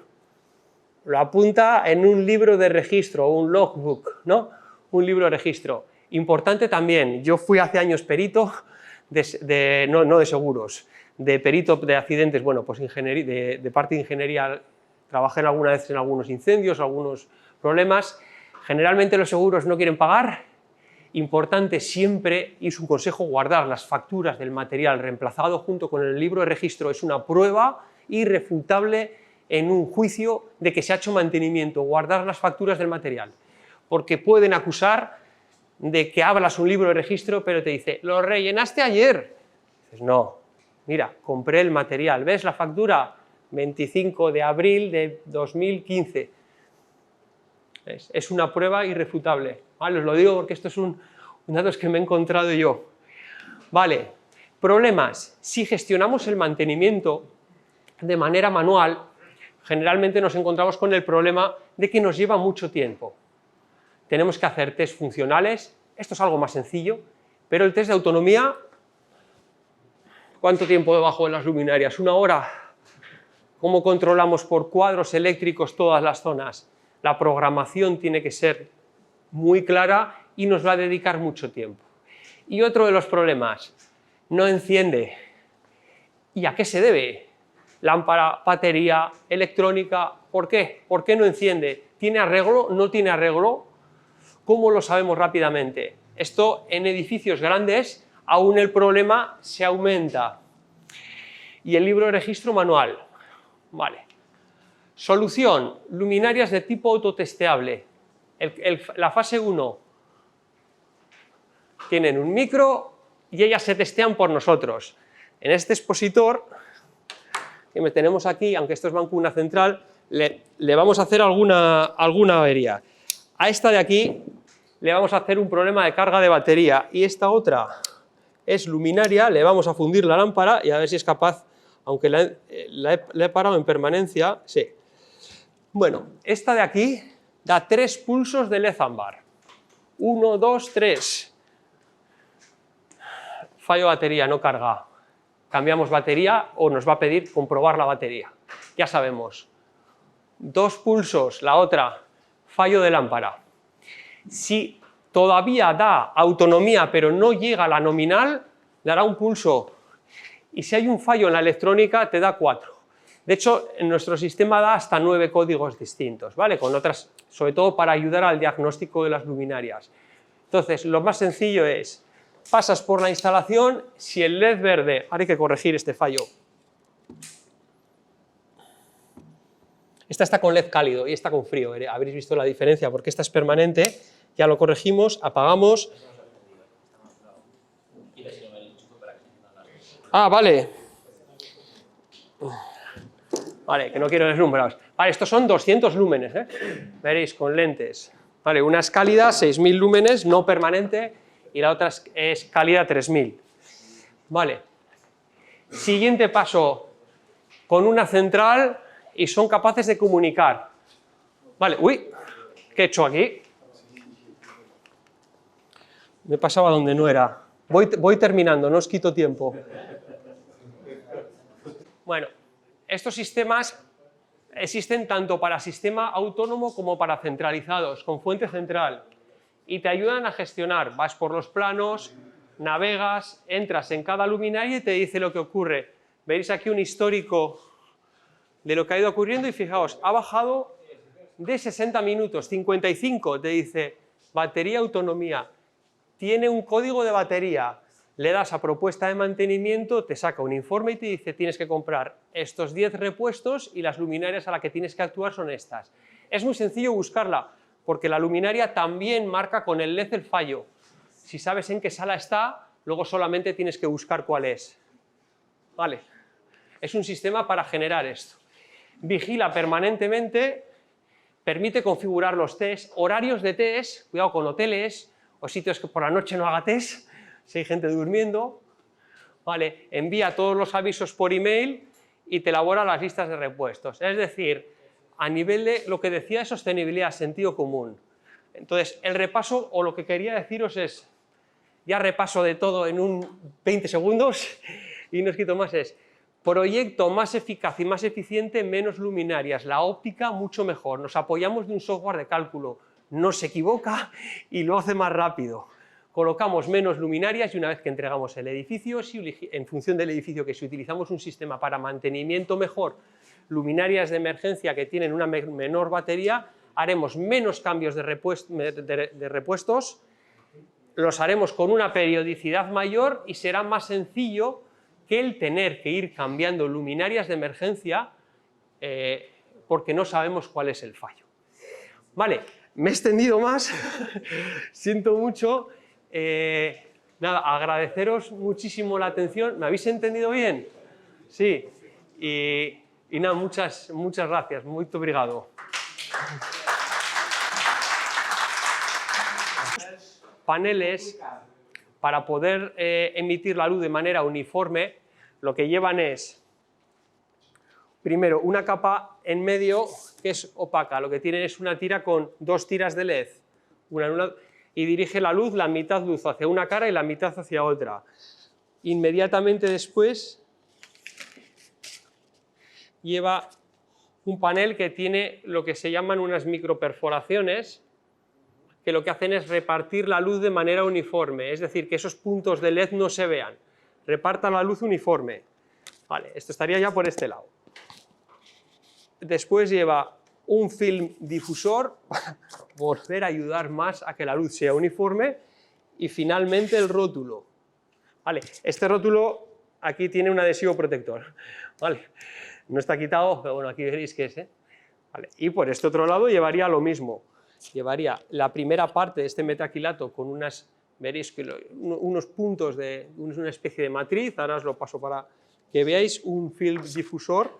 Lo apunta en un libro de registro, un logbook, ¿no? Un libro de registro. Importante también, yo fui hace años perito, no de seguros, de perito de accidentes, bueno, pues de parte de ingeniería, trabajé alguna vez en algunos incendios, algunos problemas. Generalmente los seguros no quieren pagar. Importante siempre, y es un consejo, guardar las facturas del material reemplazado junto con el libro de registro. Es una prueba irrefutable en un juicio de que se ha hecho mantenimiento, guardar las facturas del material, porque pueden acusar de que hablas un libro de registro, pero te dice, ¿lo rellenaste ayer? Dices, no, mira, compré el material, ¿ves la factura? 25 de abril de 2015. Es una prueba irrefutable. Vale, os lo digo porque esto es un dato que me he encontrado yo. Vale, problemas. Si gestionamos el mantenimiento de manera manual, generalmente nos encontramos con el problema de que nos lleva mucho tiempo. Tenemos que hacer test funcionales, esto es algo más sencillo, pero el test de autonomía, ¿cuánto tiempo debajo de las luminarias? ¿Una hora? ¿Cómo controlamos por cuadros eléctricos todas las zonas? La programación tiene que ser muy clara y nos va a dedicar mucho tiempo. Y otro de los problemas, no enciende. ¿Y a qué se debe? Lámpara, batería, electrónica, ¿por qué? ¿Por qué no enciende? ¿Tiene arreglo? ¿No tiene arreglo? ¿Cómo lo sabemos rápidamente? Esto en edificios grandes aún el problema se aumenta. Y el libro de registro manual. Vale. Solución, luminarias de tipo autotesteable. La fase 1 tienen un micro y ellas se testean por nosotros. En este expositor que tenemos aquí, aunque esto es vacuna central, le vamos a hacer alguna avería. A esta de aquí le vamos a hacer un problema de carga de batería y esta otra es luminaria, le vamos a fundir la lámpara y a ver si es capaz, aunque la he parado en permanencia, sí. Bueno, esta de aquí da 3 pulsos de LED ámbar. 1, 2, 3. Fallo batería, no carga. Cambiamos batería o nos va a pedir comprobar la batería. Ya sabemos. 2 pulsos, la otra, fallo de lámpara. Si todavía da autonomía pero no llega a la nominal, dará un pulso. Y si hay un fallo en la electrónica, te da 4. De hecho, en nuestro sistema da hasta 9 códigos distintos, ¿vale? Con otras, sobre todo para ayudar al diagnóstico de las luminarias. Entonces, lo más sencillo es, pasas por la instalación, si el LED verde, ahora hay que corregir este fallo. Esta está con LED cálido y esta con frío, habréis visto la diferencia, porque esta es permanente, ya lo corregimos, apagamos. Ah, vale. Vale, que no quiero deslumbraros. Vale, estos son 200 lúmenes, veréis, con lentes. Vale, una es cálida, 6000 lúmenes, no permanente, y la otra es cálida, 3000. Vale. Siguiente paso, con una central y son capaces de comunicar. Vale, uy, ¿qué he hecho aquí? Me pasaba donde no era. Voy terminando, no os quito tiempo. Bueno, estos sistemas existen tanto para sistema autónomo como para centralizados, con fuente central, y te ayudan a gestionar. Vas por los planos, navegas, entras en cada luminaria y te dice lo que ocurre. Veréis aquí un histórico de lo que ha ido ocurriendo y fijaos, ha bajado de 60 minutos, 55, te dice batería autonomía, tiene un código de batería. Le das a propuesta de mantenimiento, te saca un informe y te dice tienes que comprar estos 10 repuestos y las luminarias a las que tienes que actuar son estas. Es muy sencillo buscarla, porque la luminaria también marca con el LED el fallo. Si sabes en qué sala está, luego solamente tienes que buscar cuál es. Vale. Es un sistema para generar esto. Vigila permanentemente, permite configurar los test, horarios de test, cuidado con hoteles o sitios que por la noche no haga test, si hay gente durmiendo, vale, envía todos los avisos por email y te elabora las listas de repuestos. Es decir, a nivel de lo que decía de sostenibilidad, sentido común. Entonces, el repaso, o lo que quería deciros es, ya repaso de todo en un 20 segundos y no os quito más, es proyecto más eficaz y más eficiente, menos luminarias, la óptica mucho mejor, nos apoyamos de un software de cálculo, no se equivoca y lo hace más rápido. Colocamos menos luminarias y una vez que entregamos el edificio, en función del edificio, que si utilizamos un sistema para mantenimiento mejor, luminarias de emergencia que tienen una menor batería, haremos menos cambios de repuestos, los haremos con una periodicidad mayor y será más sencillo que el tener que ir cambiando luminarias de emergencia porque no sabemos cuál es el fallo. Vale, me he extendido más, siento mucho. Nada, agradeceros muchísimo la atención. ¿Me habéis entendido bien? Sí. Y nada, muchas gracias. Muy obrigado. Paneles, para poder emitir la luz de manera uniforme, lo que llevan es, primero, una capa en medio que es opaca. Lo que tienen es una tira con 2 tiras de LED, una en una, y dirige la luz hacia una cara y la mitad hacia otra. Inmediatamente después lleva un panel que tiene lo que se llaman unas microperforaciones, que lo que hacen es repartir la luz de manera uniforme, es decir, que esos puntos de LED no se vean, reparta la luz uniforme. Vale, esto estaría ya por este lado. Después lleva un film difusor para volver a ayudar más a que la luz sea uniforme y finalmente el rótulo. Vale, este rótulo aquí tiene un adhesivo protector. Vale, no está quitado, pero bueno, aquí veréis que es. Vale, y por este otro lado llevaría lo mismo. Llevaría la primera parte de este metacrilato con veréis que unos puntos de una especie de matriz, ahora os lo paso para que veáis un film difusor,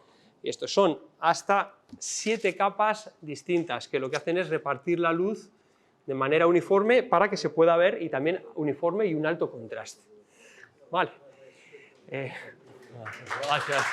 y estos son hasta 7 capas distintas, que lo que hacen es repartir la luz de manera uniforme para que se pueda ver, y también uniforme y un alto contraste. Vale. Gracias.